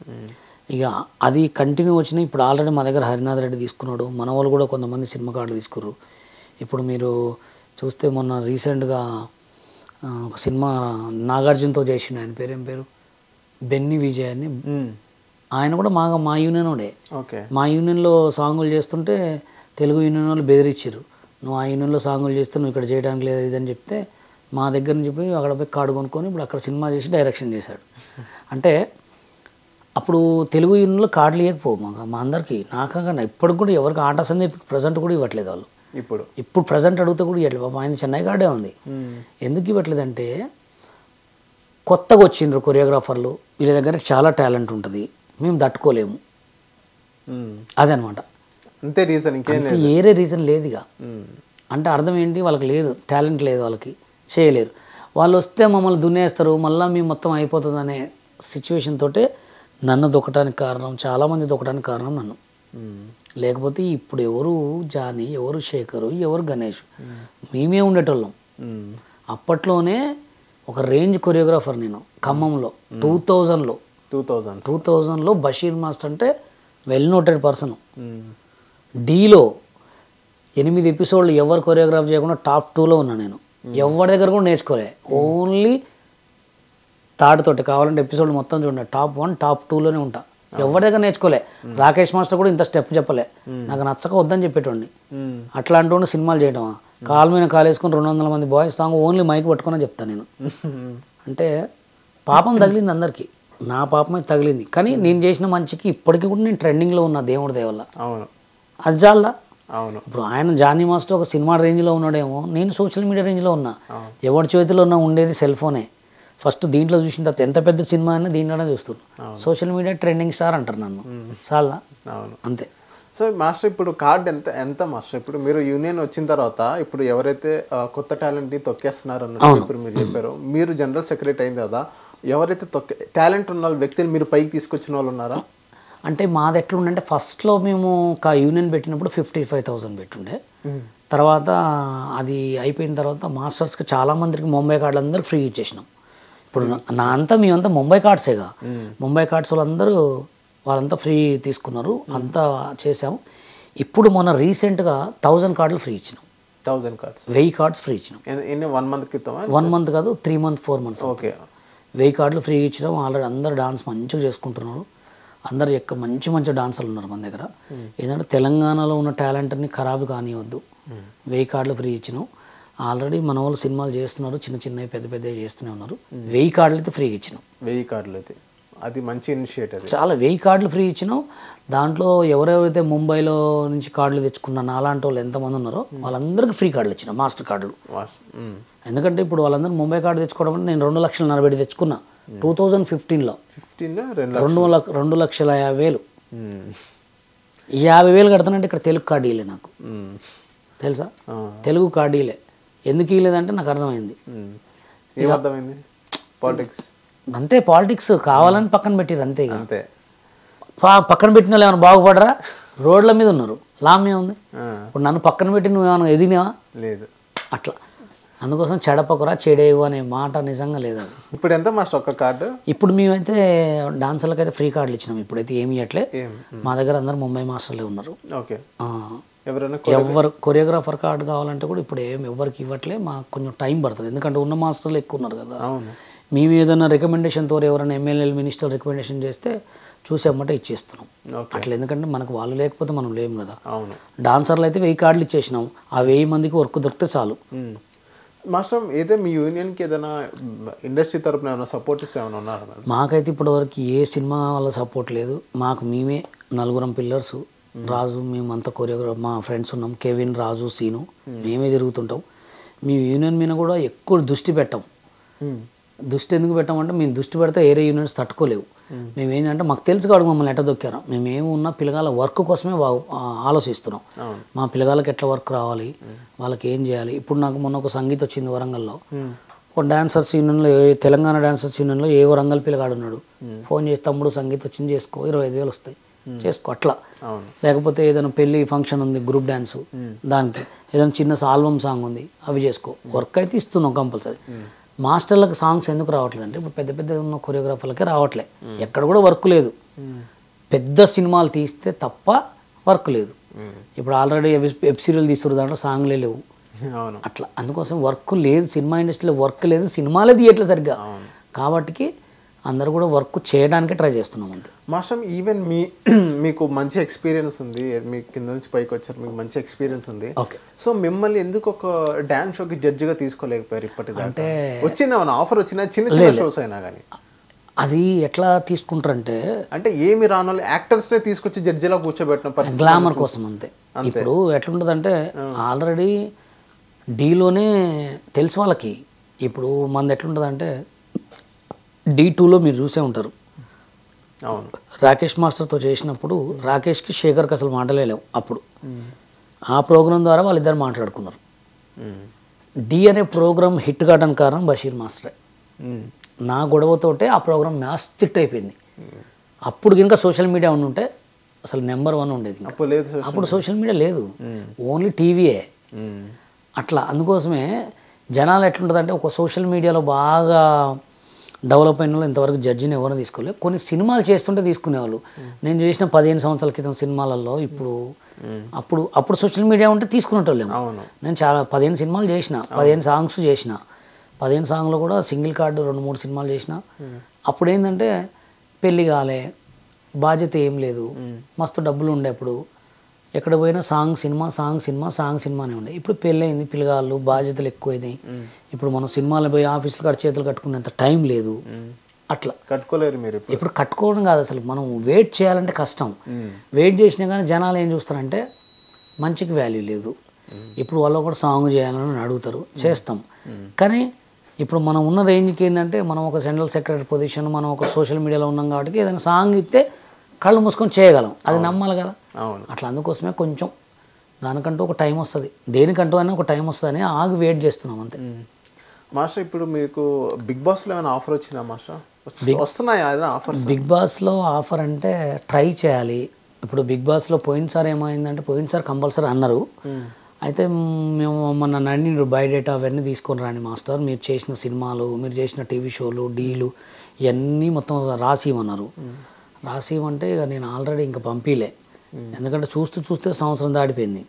ఇక అది కంటిన్యూ వచ్చినాయి. ఇప్పుడు ఆల్రెడీ మా దగ్గర హరినాథ్ రెడ్డి తీసుకున్నాడు, మన వాళ్ళు కూడా కొంతమంది సినిమా కార్డు తీసుకుర్రు. ఇప్పుడు మీరు చూస్తే మొన్న రీసెంట్గా ఒక సినిమా నాగార్జునతో చేసిండు, ఆయన పేరు ఏం పేరు, బెన్నీ విజయ్ అని. ఆయన కూడా మా యూనియన్ వాడే. మా యూనియన్లో సాంగులు చేస్తుంటే తెలుగు యూనియన్ వాళ్ళు బెదిరించారు, నువ్వు ఆ యూనియన్లో సాంగులు చేస్తే నువ్వు ఇక్కడ చేయడానికి లేదు ఇదని చెప్తే మా దగ్గర నుంచి పోయి అక్కడ పోయి కార్డు కొనుక్కొని ఇప్పుడు అక్కడ సినిమా చేసి డైరెక్షన్ చేశాడు. అంటే అప్పుడు తెలుగు యూనియన్లో కార్డులు ఇవ్వకపోవు మా అందరికీ, నాకన్నా ఇప్పటికి కూడా ఎవరికి ఆట సందీప్ ప్రజెంట్ కూడా ఇవ్వట్లేదు వాళ్ళు. ఇప్పుడు ప్రజెంట్ అడిగితే కూడా ఇవ్వట్లేదు. పాపం ఆయన చెన్నై కార్డే ఉంది. ఎందుకు ఇవ్వట్లేదంటే కొత్తగా వచ్చిండ్రు కొరియోగ్రాఫర్లు, వీళ్ళ దగ్గర చాలా టాలెంట్ ఉంటుంది, మేము తట్టుకోలేము, అదనమాట. అంతే రీజన్, వేరే రీజన్ లేదు ఇక. అంటే అర్థం ఏంటి, వాళ్ళకి లేదు టాలెంట్, లేదు వాళ్ళకి, చేయలేరు. వాళ్ళు వస్తే మమ్మల్ని దున్నేస్తారు, మళ్ళీ మేము మొత్తం అయిపోతుంది అనే సిచ్యువేషన్ తోటే నన్ను దొక్కడానికి కారణం, చాలామంది దొక్కడానికి కారణం నన్ను. లేకపోతే ఇప్పుడు ఎవరు జానీ, ఎవరు శేఖరు, ఎవరు గణేష్, మేమే ఉండేటోళ్ళం. అప్పట్లోనే ఒక రేంజ్ కొరియోగ్రాఫర్ నేను ఖమ్మంలో 2000లో బషీర్ మాస్టర్ అంటే వెల్ నోటెడ్ పర్సన్. డీలో 8 ఎపిసోడ్లు ఎవరు కొరియోగ్రాఫ్ చేయకుండా టాప్ 2లో ఉన్నా నేను. ఎవరి దగ్గర కూడా నేర్చుకోలే. ఓన్లీ తాడుతోటి కావాలంటే ఎపిసోడ్ మొత్తం చూడండి, టాప్ 1 టాప్ 2లోనే ఉంటా. ఎవరి దగ్గర నేర్చుకోలే. రాకేష్ మాస్టర్ కూడా ఇంత స్టెప్ చెప్పలే, నాకు నచ్చక వద్దని చెప్పేటోడిని. అట్లాంటి సినిమాలు చేయడం, కాలు మీద కాలు వేసుకొని 200 మంది బాయ్స్ సాంగ్ ఓన్లీ మైక్ పట్టుకుని చెప్తాను నేను. అంటే పాపం తగిలింది అందరికీ, నా పాపమే తగిలింది. కానీ నేను చేసిన మంచికి ఇప్పటికీ కూడా నేను ట్రెండింగ్లో ఉన్నా దేవుడి దయ వల్ల. అవును, అది చాలా. అవును. ఇప్పుడు ఆయన జానీ మాస్టర్ ఒక సినిమా రేంజ్లో ఉన్నాడేమో, నేను సోషల్ మీడియా రేంజ్లో ఉన్నా. ఎవరి చేతిలో ఉన్నా ఉండేది సెల్ ఫోనే. ఫస్ట్ దీంట్లో చూసిన తర్వాత ఎంత పెద్ద సినిమా అయినా దీంట్లోనే చూస్తున్నాను. సోషల్ మీడియా ట్రెండింగ్ స్టార్ అంటారు నన్ను. చాలా. అవును, అంతే. సో మాస్టర్ ఇప్పుడు కార్డ్ ఎంత మాస్టర్ ఇప్పుడు మీరు యూనియన్ వచ్చిన తర్వాత ఇప్పుడు ఎవరైతే కొత్త టాలెంట్ని తొక్కేస్తున్నారు అన్నట్టు ఇప్పుడు మీరు చెప్పారు, మీరు జనరల్ సెక్రటరీ అయింది కదా, ఎవరైతే టాలెంట్ ఉన్న వ్యక్తులు మీరు పైకి తీసుకొచ్చిన వాళ్ళు ఉన్నారా? అంటే మాది ఎట్లుండే, ఫస్ట్లో మేము యూనియన్ పెట్టినప్పుడు 55,000 పెట్టుండే. తర్వాత అది అయిపోయిన తర్వాత మాస్టర్స్కి చాలామందికి ముంబై కార్డులు అందరికి ఫ్రీ ఇచ్చేసినాం. ఇప్పుడు మేమంతా ముంబై కార్డ్సేగా, ముంబై కార్డ్స్ వాళ్ళంతా ఫ్రీ తీసుకున్నారు, అంతా చేసాం. ఇప్పుడు మొన్న రీసెంట్గా 1000 కార్డులు ఫ్రీ ఇచ్చినాం. 1000 కార్డ్స్ 1000 కార్డ్స్ ఫ్రీ ఇచ్చినాం. 1 మంత్ క్రితం? 1 మంత్ కాదు, 3 months 4 months. ఓకే. 1000 కార్డులు ఫ్రీ ఇచ్చినాం. ఆల్రెడీ అందరు డాన్స్ మంచిగా చేసుకుంటున్నారు. అందరు మంచి మంచి డాన్సర్లు ఉన్నారు మన దగ్గర. ఏంటంటే తెలంగాణలో ఉన్న టాలెంట్ని ఖరాబు కానివద్దు. 1000 కార్డులు ఫ్రీ ఇచ్చినాం. ఆల్రెడీ మన వాళ్ళు సినిమాలు చేస్తున్నారు, చిన్న చిన్నవి పెద్ద పెద్దవి చేస్తూనే ఉన్నారు. 1000 కార్డులు అయితే ఫ్రీగా ఇచ్చినాం. 1000 కార్డులు అయితే అది మంచి ఇనిషియేటివ్. చాలా 1000 కార్డులు ఫ్రీ ఇచ్చినాం. దాంట్లో ఎవరెవరైతే ముంబైలో నుంచి కార్డులు తెచ్చుకున్న అలాంటి వాళ్ళు ఎంతమంది ఉన్నారో వాళ్ళందరికీ ఫ్రీ కార్డులు ఇచ్చినాం, మాస్టర్ కార్డులు. ఎందుకంటే ఇప్పుడు వాళ్ళందరూ ముంబై కార్డు తెచ్చుకోవడం అంటే నేను 2,40,000 తెచ్చుకున్నా 2015లో. 2,50,000. 50,000 కడతానంటే ఇక్కడ తెలుగు కార్డు ఇలే నాకు, తెలుసా? తెలుగు కార్డు ఇలే. ఎందుకు ఇలేదంటే నాకు అర్థమైంది. ఏమర్థమైంది? పాలిటిక్స్ అంతే. పాలిటిక్స్ కావాలని పక్కన పెట్టిరు అంతే. అంతే. పక్కన పెట్టిన వాళ్ళు ఏమైనా బాగుపడరా? రోడ్ల మీద ఉన్నారు, లామ్యం ఉంది. ఇప్పుడు నన్ను పక్కన పెట్టి నువ్వేమైనా ఎదిగినావా? లేదు. అట్లా అందుకోసం చెడపకురా చెడేవు అనే మాట నిజంగా లేదు. అది ఇప్పుడు ఎంత మాస్టర్ ఒక్క కార్డు? ఇప్పుడు మేమైతే డాన్సర్లకు అయితే ఫ్రీ కార్డులు ఇచ్చినాం. ఇప్పుడైతే ఏమి ఇవ్వట్లే. మా దగ్గర అందరు ముంబై మాస్టర్లే ఉన్నారు. ఓకే. ఎవరు కొరియోగ్రాఫర్ కార్డు కావాలంటే కూడా ఇప్పుడు ఎవరికి ఇవ్వట్లే. మాకు కొంచెం టైం పడుతుంది, ఎందుకంటే ఉన్న మాస్టర్లు ఎక్కువ ఉన్నారు కదా. మేము ఏదైనా రికమెండేషన్తో ఎవరైనా ఎమ్మెల్యేలు మినిస్టర్ రికమెండేషన్ చేస్తే చూసేమంటే ఇచ్చేస్తున్నాం అట్లా. ఎందుకంటే మనకు వాళ్ళు లేకపోతే మనం లేము కదా. డాన్సర్లు అయితే 1000 కార్డులు ఇచ్చేసినాం. ఆ 1000 మందికి వర్క్ దొరికితే చాలు. మాస్టర్ అయితే మీ యూనియన్కి ఏదైనా ఇండస్ట్రీ తరపున ఏమైనా సపోర్ట్ ఇస్తే ఏమైనా ఉన్నారా? మాకైతే ఇప్పటివరకు ఏ సినిమా వల్ల సపోర్ట్ లేదు. మాకు మేమే 4 పిల్లర్స్, రాజు, మేమంతా కొరియోగ్రాఫర్, మా ఫ్రెండ్స్ ఉన్నాం, కెవిన్, రాజు, సీను, మేమే తిరుగుతుంటాం. మీ యూనియన్ మీద కూడా ఎక్కువ దృష్టి పెట్టాం. దృష్టి ఎందుకు పెట్టామంటే మేము దృష్టి పెడితే ఏరే యూనియన్స్ తట్టుకోలేవు. మేము ఏంటంటే మాకు తెలుసు కాదు మమ్మల్ని ఎట్లా దొక్కారు. మేము ఏమున్నా పిల్లగాల వర్క్ కోసమే ఆలోచిస్తున్నాం. మా పిల్లగాళ్ళకి ఎట్లా వర్క్ రావాలి, వాళ్ళకి ఏం చేయాలి. ఇప్పుడు నాకు మొన్న ఒక సంగీత్ వచ్చింది వరంగల్లో. ఒక డాన్సర్స్ యూనియన్లో, తెలంగాణ డాన్సర్స్ యూనియన్లో ఏ వరంగల్ పిల్లగాడు ఉన్నాడు. ఫోన్ చేసి తమ్ముడు సంగీత్ వచ్చింది చేసుకో, 25,000 వస్తాయి చేసుకో అట్లా. లేకపోతే ఏదైనా పెళ్ళి ఫంక్షన్ ఉంది గ్రూప్ డ్యాన్సు, దానికి ఏదైనా చిన్న ఆల్బమ్ సాంగ్ ఉంది, అవి చేసుకో. వర్క్ అయితే ఇస్తున్నాం కంపల్సరీ. మాస్టర్లకు సాంగ్స్ ఎందుకు రావట్లేదు అంటే ఇప్పుడు పెద్ద పెద్ద ఉన్న కొరియోగ్రాఫర్లకే రావట్లే. ఎక్కడ కూడా వర్క్ లేదు. పెద్ద సినిమాలు తీస్తే తప్ప వర్క్ లేదు. ఇప్పుడు ఆల్రెడీ వెబ్ సీరియల్ తీస్తున్నారు, దాంట్లో సాంగ్లే లేవు అట్లా. అందుకోసం వర్క్ లేదు, సినిమా ఇండస్ట్రీలో వర్క్ లేదు, సినిమాలే తీయట్లేదు సరిగ్గా. కాబట్టి అందరూ కూడా వర్క్ చేయడానికే ట్రై చేస్తున్నాం అంతే. మాస్టర్ ఈవెన్ మీకు మంచి ఎక్స్పీరియన్స్ ఉంది, మీ కింద నుంచి పైకి వచ్చారు, మీకు మంచి ఎక్స్పీరియన్స్ ఉంది. ఓకే. సో మిమ్మల్ని ఎందుకు ఒక డాన్స్ షోకి జడ్జిగా తీసుకోలేకపోయారు ఇప్పటిదాకా? అంటే వచ్చిన ఆఫర్ వచ్చిన చిన్న చిన్న షోస్ అయినా కానీ అది ఎట్లా తీసుకుంటారంటే, అంటే ఏమి రాను యాక్టర్స్నే తీసుకొచ్చి జడ్జిలా కూర్చోబెట్టిన పరిస్థితి, గ్లామర్ కోసం అంతే. ఇప్పుడు ఎట్లుంటుందంటే ఆల్రెడీ డీలోనే తెలుసు వాళ్ళకి. ఇప్పుడు మనది ఎట్లుంటుందంటే D2లో మీరు చూసే ఉంటారు, రాకేష్ మాస్టర్తో చేసినప్పుడు రాకేష్కి శేఖర్కి అసలు మాటలే లేవు. అప్పుడు ఆ ప్రోగ్రాం ద్వారా వాళ్ళిద్దరు మాట్లాడుకున్నారు. డి అనే ప్రోగ్రాం హిట్ కావడానికి కారణం బషీర్ మాస్టరే. నా గొడవతోటే ఆ ప్రోగ్రాం మ్యాథ్స్ హిట్ అయిపోయింది. అప్పుడు కనుక సోషల్ మీడియా ఉండుంటే అసలు నెంబర్ 1 ఉండేది. అప్పుడు సోషల్ మీడియా లేదు, ఓన్లీ టీవీయే అట్లా. అందుకోసమే జనాలు ఎట్లుంటుందంటే ఒక సోషల్ మీడియాలో బాగా డెవలప్ అయిన వాళ్ళు ఇంతవరకు జడ్జిని ఎవరిని తీసుకోలేదు. కొన్ని సినిమాలు చేస్తుంటే తీసుకునేవాళ్ళు. నేను చేసిన 15 సంవత్సరాల క్రితం సినిమాలలో ఇప్పుడు అప్పుడు సోషల్ మీడియా ఉంటే తీసుకునేటోళ్ళేమో. నేను చాలా 15 సినిమాలు చేసిన, 15 సాంగ్స్ చేసిన. 15 సాంగ్లో కూడా సింగిల్ కార్డు 2-3 సినిమాలు చేసిన. అప్పుడు ఏంటంటే పెళ్ళి కాలే, బాధ్యత ఏం లేదు, మస్తు డబ్బులు ఉండే. అప్పుడు ఎక్కడ పోయినా సాంగ్ సినిమానే ఉండే. ఇప్పుడు పెళ్ళయింది, పిల్లగాళ్ళు, బాధ్యతలు ఎక్కువైనాయి. ఇప్పుడు మనం సినిమాలు పోయి ఆఫీసులు కాడ చేతులు కట్టుకునేంత టైం లేదు. అట్లా కట్టుకోలేరు మీరు ఇప్పుడు. కట్టుకోవడం కాదు అసలు, మనం వెయిట్ చేయాలంటే కష్టం. వెయిట్ చేసినా కానీ జనాలు ఏం చూస్తారంటే మంచికి వాల్యూ లేదు. ఇప్పుడు వాళ్ళు కూడా సాంగ్ చేయాలని అడుగుతారు, చేస్తాం. కానీ ఇప్పుడు మనం ఉన్న రేంజ్కి ఏంటంటే మనం ఒక జనరల్ సెక్రటరీ పొజిషన్, మనం ఒక సోషల్ మీడియాలో ఉన్నాం కాబట్టి ఏదైనా సాంగ్ ఇస్తే కళ్ళు మూసుకొని చేయగలం, అది నమ్మాలి కదా. అట్లా అందుకోసమే కొంచెం దానికంటూ ఒక టైం వస్తుంది, దేనికంటూ అయినా ఒక టైం వస్తుందని ఆగి వెయిట్ చేస్తున్నాం అంతే. మాస్టర్ ఇప్పుడు మీకు బిగ్ బాస్లో ఏమైనా ఆఫర్ వచ్చిందా మాస్టర్? వస్తున్నాయా ఆఫర్? బిగ్ బాస్లో ఆఫర్ అంటే ట్రై చేయాలి. ఇప్పుడు బిగ్ బాస్లో పోయినసారి ఏమైందంటే, పోయినసారి కంపల్సరీ అన్నారు. అయితే మేము మొన్న నన్ను బయోడేటా అవన్నీ తీసుకొని రాని మాస్టర్, మీరు చేసిన సినిమాలు, మీరు చేసిన టీవీ షోలు, డీలు ఇవన్నీ మొత్తం రాసిమన్నారు. రాసిమంటే ఇక నేను ఆల్రెడీ ఇంకా పంపిలే, ఎందుకంటే చూస్తే సంవత్సరం దాటిపోయింది.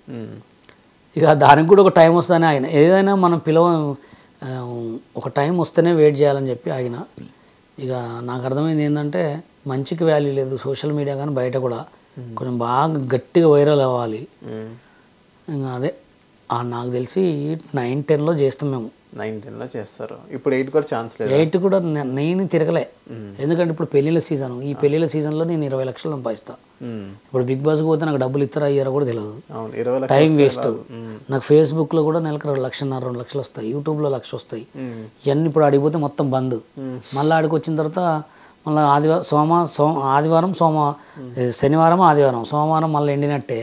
ఇక దానికి కూడా ఒక టైం వస్తుందని ఆయన, ఏదైనా మనం ఒక టైం వస్తేనే వెయిట్ చేయాలని చెప్పి ఆయన. ఇక నాకు అర్థమైంది ఏంటంటే మంచికి వాల్యూ లేదు సోషల్ మీడియా, కానీ బయట కూడా కొంచెం బాగా గట్టిగా వైరల్ అవ్వాలి. ఇంకా అదే నాకు తెలిసి 9-10లో చేస్తాం మేము. 9-10లో చేస్తారు. ఇప్పుడు 8 కూడా ఛాన్స్ లేదు. 8 కూడా నేను తిరగలే, ఎందుకంటే ఇప్పుడు పెళ్ళిళ్ళ సీజన్. ఈ పెళ్ళిళ్ళ సీజన్లో నేను 20 లక్షలు సంపాదిస్తాను. ఇప్పుడు బిగ్ బాస్కి పోతే నాకు డబ్బులు ఇస్తారా అయ్యారో కూడా తెలియదు, టైం వేస్ట్. నాకు ఫేస్బుక్లో కూడా నెలకు 1.5-2 లక్షలు వస్తాయి, యూట్యూబ్లో 1 లక్ష వస్తాయి. ఇవన్నీ ఇప్పుడు అడిగిపోతే మొత్తం బంద్. మళ్ళీ ఆడికి వచ్చిన తర్వాత మళ్ళీ శనివారం ఆదివారం సోమవారం మళ్ళీ ఎండినట్టే.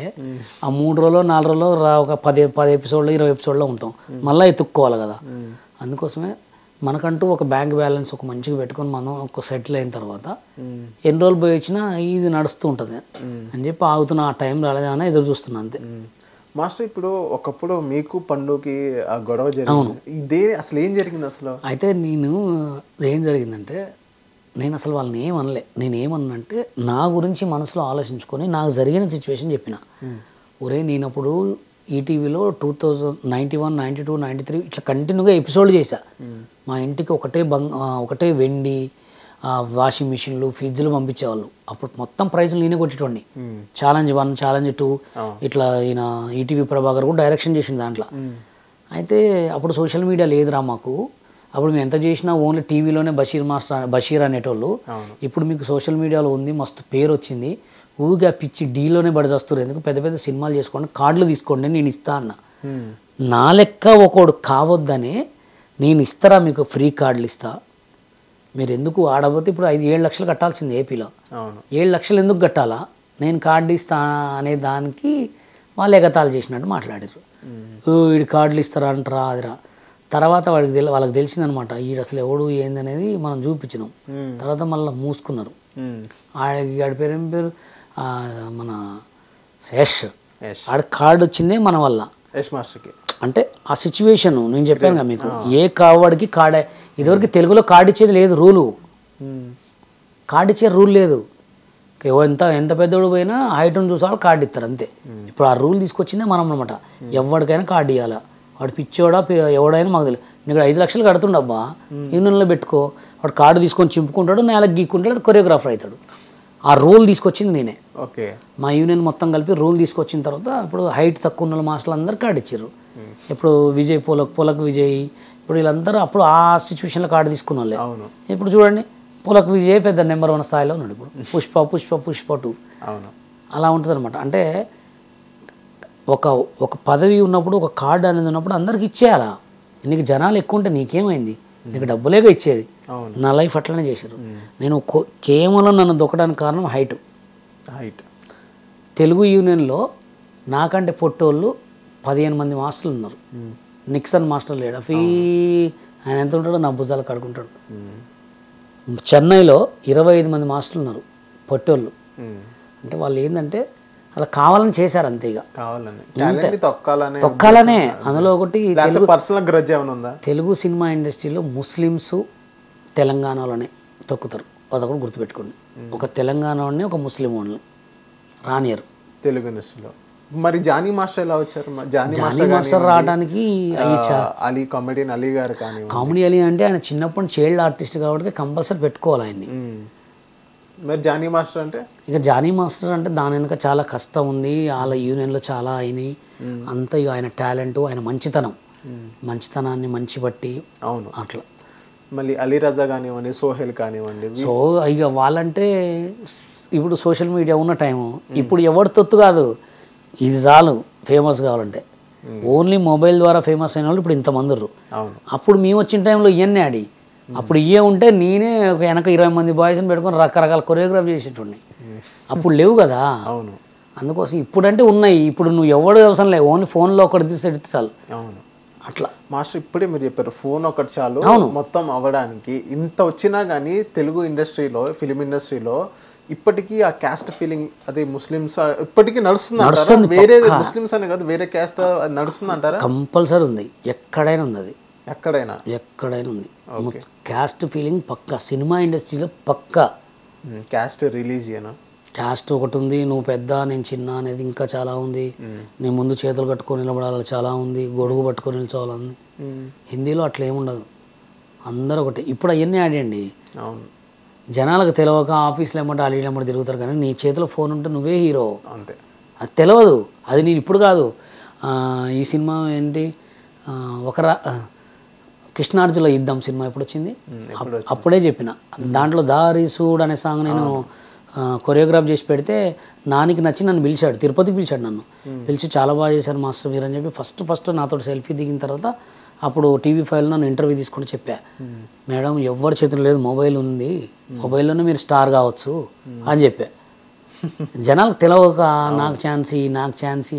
ఆ 3 రోజులు 4 రోజులు ఒక 10 ఎపిసోడ్లు 20 ఎపిసోడ్లో ఉంటాం, మళ్ళీ ఎత్తుక్కోవాలి కదా. అందుకోసమే మనకంటూ ఒక బ్యాంక్ బ్యాలెన్స్ ఒక మంచిగా పెట్టుకొని మనం ఒక సెటిల్ అయిన తర్వాత ఎన్ని రోజులు పోయి వచ్చినా ఇది నడుస్తూ ఉంటుంది అని చెప్పి ఆగుతున్నా. ఆ టైం రాలేదని ఎదురు చూస్తున్నా అంతే. మాస్టర్ ఇప్పుడు ఒకప్పుడు మీకు పండుకి ఆ గొడవ జరిగింది, ఇదే అసలు ఏం జరిగింది అసలు? అయితే ఏం జరిగిందంటే నేను అసలు వాళ్ళని ఏమనలే. నేనేమన్నంటే నా గురించి మనసులో ఆలోచించుకొని నాకు జరిగిన సిచ్యువేషన్ చెప్పిన. ఒరే నేనప్పుడు ఈటీవీలో 2091, 92, 93 ఇట్లా కంటిన్యూగా ఎపిసోడ్ చేశా. మా ఇంటికి ఒకటే వెండి, వాషింగ్ మిషన్లు, ఫ్రిడ్జ్లు పంపించేవాళ్ళు. అప్పుడు మొత్తం ప్రైజ్లు నేనే కొట్టేటోడిని. ఛాలెంజ్ 1, ఛాలెంజ్ 2 ఇట్లా ఈయన ఈటీవీ ప్రభాకర్ కూడా డైరెక్షన్ చేసింది దాంట్లో. అయితే అప్పుడు సోషల్ మీడియా లేదురా మాకు. అప్పుడు మేము ఎంత చేసినా ఓన్లీ టీవీలోనే బషీర్ అనేటోళ్ళు. ఇప్పుడు మీకు సోషల్ మీడియాలో ఉంది, మస్తు పేరు వచ్చింది, ఊగా పిచ్చి డీలోనే పడిచేస్తారు, ఎందుకు పెద్ద పెద్ద సినిమాలు చేసుకోండి, కార్డులు తీసుకోండి, నేను ఇస్తా అన్న. నా లెక్క ఒకడు కావద్దనే నేను ఇస్తారా మీకు ఫ్రీ కార్డులు ఇస్తా, మీరు ఎందుకు ఆడబోతే ఇప్పుడు 5-7 లక్షలు కట్టాల్సింది ఏపీలో. 7 లక్షలు ఎందుకు కట్టాలా, నేను కార్డు ఇస్తా అనే దానికి వాళ్ళు ఎగతాళి చేసినట్టు మాట్లాడారు. వీడి కార్డులు ఇస్తారా అంటారా అదిరా. తర్వాత వాళ్ళకి తెలిసిందనమాట వీడు అసలు ఎవడు ఏందనేది మనం చూపించినాం. తర్వాత మళ్ళీ మూసుకున్నారు. ఆడి పేరు ఏం పేరు మన యష్, ఆడ కార్డు వచ్చిందే మన వల్ల. అంటే ఆ సిచ్యువేషన్ నేను చెప్పాను కదా మీకు, ఏ కావాడికి కార్డే. ఇదివరకు తెలుగులో కార్డు ఇచ్చేది లేదు, రూలు కార్డు ఇచ్చే రూల్ లేదు. ఎంత పెద్దోడు పోయినా హైట్ను చూసాడు కార్డు ఇస్తారు అంతే. ఇప్పుడు ఆ రూల్ తీసుకొచ్చిందే మనం అనమాట. ఎవరికైనా కార్డు ఇవ్వాలా, వాడు పిచ్చోడా ఎవడైనా మాకు తెలియదు. నీకు 5 లక్షలు కడుతుండబ్బా, యూనియన్లో పెట్టుకో. వాడు కార్డు తీసుకొని చింపుకుంటాడు, నేలకు గీక్కుంటాడు, కొరియోగ్రాఫర్ అవుతాడు. ఆ రూల్ తీసుకొచ్చింది నేనే. ఓకే, మా యూనియన్ మొత్తం కలిపి రూల్ తీసుకొచ్చిన తర్వాత ఇప్పుడు హైట్ తక్కువ ఉన్న మాస్టర్లు అందరూ కార్డు ఇచ్చారు. ఇప్పుడు విజయ్ పొలక్ విజయ్, ఇప్పుడు వీళ్ళందరూ అప్పుడు ఆ సిచ్యువేషన్లో కార్డు తీసుకున్న వాళ్ళే. ఇప్పుడు చూడండి పొలక్ విజయ్ పెద్ద నెంబర్ 1 స్థాయిలో ఉన్నాడు. ఇప్పుడు పుష్ప 2 అలా ఉంటుంది అనమాట. అంటే ఒక పదవి ఉన్నప్పుడు, ఒక కార్డు అనేది ఉన్నప్పుడు అందరికి ఇచ్చేయాలా. నీకు జనాలు ఎక్కువ ఉంటే నీకేమైంది, నీకు డబ్బులేగా ఇచ్చేది. నా లైఫ్ అట్లనే చేశారు. నేను కేవలం నన్ను దొక్కడానికి కారణం హైట్. తెలుగు యూనియన్లో నాకంటే పొట్టోళ్ళు 15 మంది మాస్టర్లు ఉన్నారు. నిక్సన్ మాస్టర్ లేడు, ఆయన ఎంత ఉంటాడో నా భుజాలు కడుకుంటాడు. చెన్నైలో 25 మంది మాస్టర్లు ఉన్నారు పొట్టోళ్ళు. అంటే వాళ్ళు ఏంటంటే అలా కావాలని చేశారు అంతే. ఇక తొక్కాలనే. అందులో ఒకటి తెలుగు సినిమా ఇండస్ట్రీలో ముస్లిమ్స్ తెలంగాణలోనే తొక్కుతారు, అదొకటి గుర్తుపెట్టుకోండి. ఒక తెలంగాణ వాడిని, ఒక ముస్లిం వాడిని రానియరు తెలుగు ఇండస్ట్రీలో. మరి జానీ మాస్టర్ ఎలా వచ్చారు? జానీ మాస్టర్ రావడానికి అలీ కామెడియన్ అలీ గారు కానీ, కామెడీ అలీ అంటే ఆయన చిన్నప్పుడు చైల్డ్ ఆర్టిస్ట్ కాబట్టి కంపల్సరీ పెట్టుకోవాలి ఆయన్ని. మరి జానీ మాస్టర్ అంటే ఇక జానీ మాస్టర్ అంటే దాని వెనుక చాలా కష్టం ఉంది, వాళ్ళ యూనియన్లో చాలా అయినాయి అంతా. ఇక ఆయన టాలెంట్, ఆయన మంచితనాన్ని మంచి బట్టి అవును అట్లా. మళ్ళీ అలీ రజా కానివ్వండి, సోహెల్ కానివ్వండి. సో ఇక వాళ్ళంటే ఇప్పుడు సోషల్ మీడియా ఉన్న టైము, ఇప్పుడు ఎవరి తొత్తు కాదు, ఇది చాలు ఫేమస్ కావాలంటే. ఓన్లీ మొబైల్ ద్వారా ఫేమస్ అయిన వాళ్ళు ఇప్పుడు ఇంతమంది ఉన్నారు. అప్పుడు మేము వచ్చిన టైంలో ఇవన్నీ ఆడి, అప్పుడు ఇవే ఉంటే నేనే ఒక వెనక 20 మంది బాయ్స్ని పెట్టుకొని రకరకాల కొరియోగ్రాఫ్ చేసేటోడిని. అప్పుడు లేవు కదా. అవును. అందుకోసం ఇప్పుడంటే ఉన్నాయి. ఇప్పుడు నువ్వు ఎవడు అవసరం లేదు, ఓన్లీ ఫోన్లో ఒకటి తీస్తే చాలు. అవును అట్లా. మాస్టర్ ఇప్పుడే మీరు చెప్పారు ఫోన్ ఒకటి చాలు మొత్తం అవ్వడానికి. ఇంత వచ్చినా కానీ తెలుగు ఇండస్ట్రీలో, ఫిలిం ఇండస్ట్రీలో ఇప్పటికీ ఆ క్యాస్ట్ ఫీలింగ్, అది ముస్లిమ్స్ ఇప్పటికీ నడుస్తుంది. వేరే ముస్లిమ్స్ అనే కాదు, వేరే క్యాస్ట్ నడుస్తుంది అంటారా? కంపల్సరీ ఉంది, ఎక్కడైనా ఉంది. అది ఎక్కడైనా ఉంది. క్యాస్ట్ ఫీలింగ్ పక్కా సినిమా ఇండస్ట్రీలో పక్కా. క్యాస్ట్ రిలీజియన్, క్యాస్ట్ ఒకటి ఉంది, నువ్వు పెద్ద నేను చిన్న అనేది ఇంకా చాలా ఉంది. నీ ముందు చేతులు కట్టుకొని నిలబడాలి చాలా ఉంది, గొడుగు పట్టుకొని నిల్చోవాలని. హిందీలో అట్లా ఏముండదు, అందరూ ఒకటి. ఇప్పుడు అవన్నీ ఆడండి. అవును. జనాలకు తెలియక ఆఫీస్లో ఏమంటే అలీలు ఏమంటే తిరుగుతారు, కానీ నీ చేతిలో ఫోన్ ఉంటే నువ్వే హీరో. అంతే. అది తెలియదు. అది నేను ఇప్పుడు కాదు, ఈ సినిమా ఏంటి కృష్ణార్జున యుద్ధం సినిమా ఎప్పుడు వచ్చింది, అప్పుడే చెప్పిన. దాంట్లో దారీసూడ్ అనే సాంగ్ నేను కొరియోగ్రాఫ్ చేసి పెడితే నానికి నచ్చి నన్ను పిలిచాడు, తిరుపతికి పిలిచాడు నన్ను. పిలిచి చాలా బాగా చేశారు మాస్టర్ మీరు అని చెప్పి ఫస్ట్ నాతో సెల్ఫీ దిగిన తర్వాత అప్పుడు TV5లో నన్ను ఇంటర్వ్యూ తీసుకొని చెప్పా, మేడం ఎవరి చేతులు లేదు, మొబైల్ ఉంది, మొబైల్లోనే మీరు స్టార్ కావచ్చు అని చెప్పా. జనాలకు తెలియక నాకు ఛాన్స్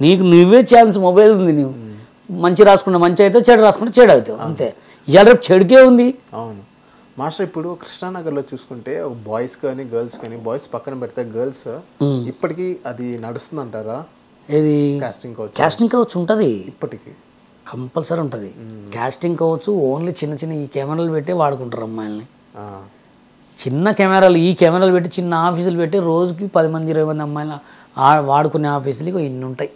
నీకు నువ్వే ఛాన్స్, మొబైల్ ఉంది, నువ్వు మంచి రాసుకుంటే మంచి అవుతావు, చెడు రాసుకుంటే చెడు అవుతావు, అంతే. ఇవాళ రేపు చెడుకే ఉంది. అవును మాస్టర్. ఇప్పుడు కృష్ణానగర్లో చూసుకుంటే బాయ్స్ కానీ గర్ల్స్ కానీ, బాయ్స్ పక్కన పెడితే గర్ల్స్ ఇప్పటికీ అది నడుస్తుంది అంటారా? ఏది కాస్టింగ్ కౌచ్ ఉంటుంది, ఇప్పటికీ కంపల్సరీ ఉంటుంది. కాస్టింగ్ కౌచ్ ఓన్లీ చిన్న ఈ కెమెరాలు పెట్టి వాడుకుంటారు అమ్మాయిల్ని. చిన్న కెమెరాలు, ఈ కెమెరాలు పెట్టి చిన్న ఆఫీసులు పెట్టి రోజుకి 10 మంది 20 మంది అమ్మాయిలు వాడుకునే ఆఫీసులు ఇన్ని ఉంటాయి.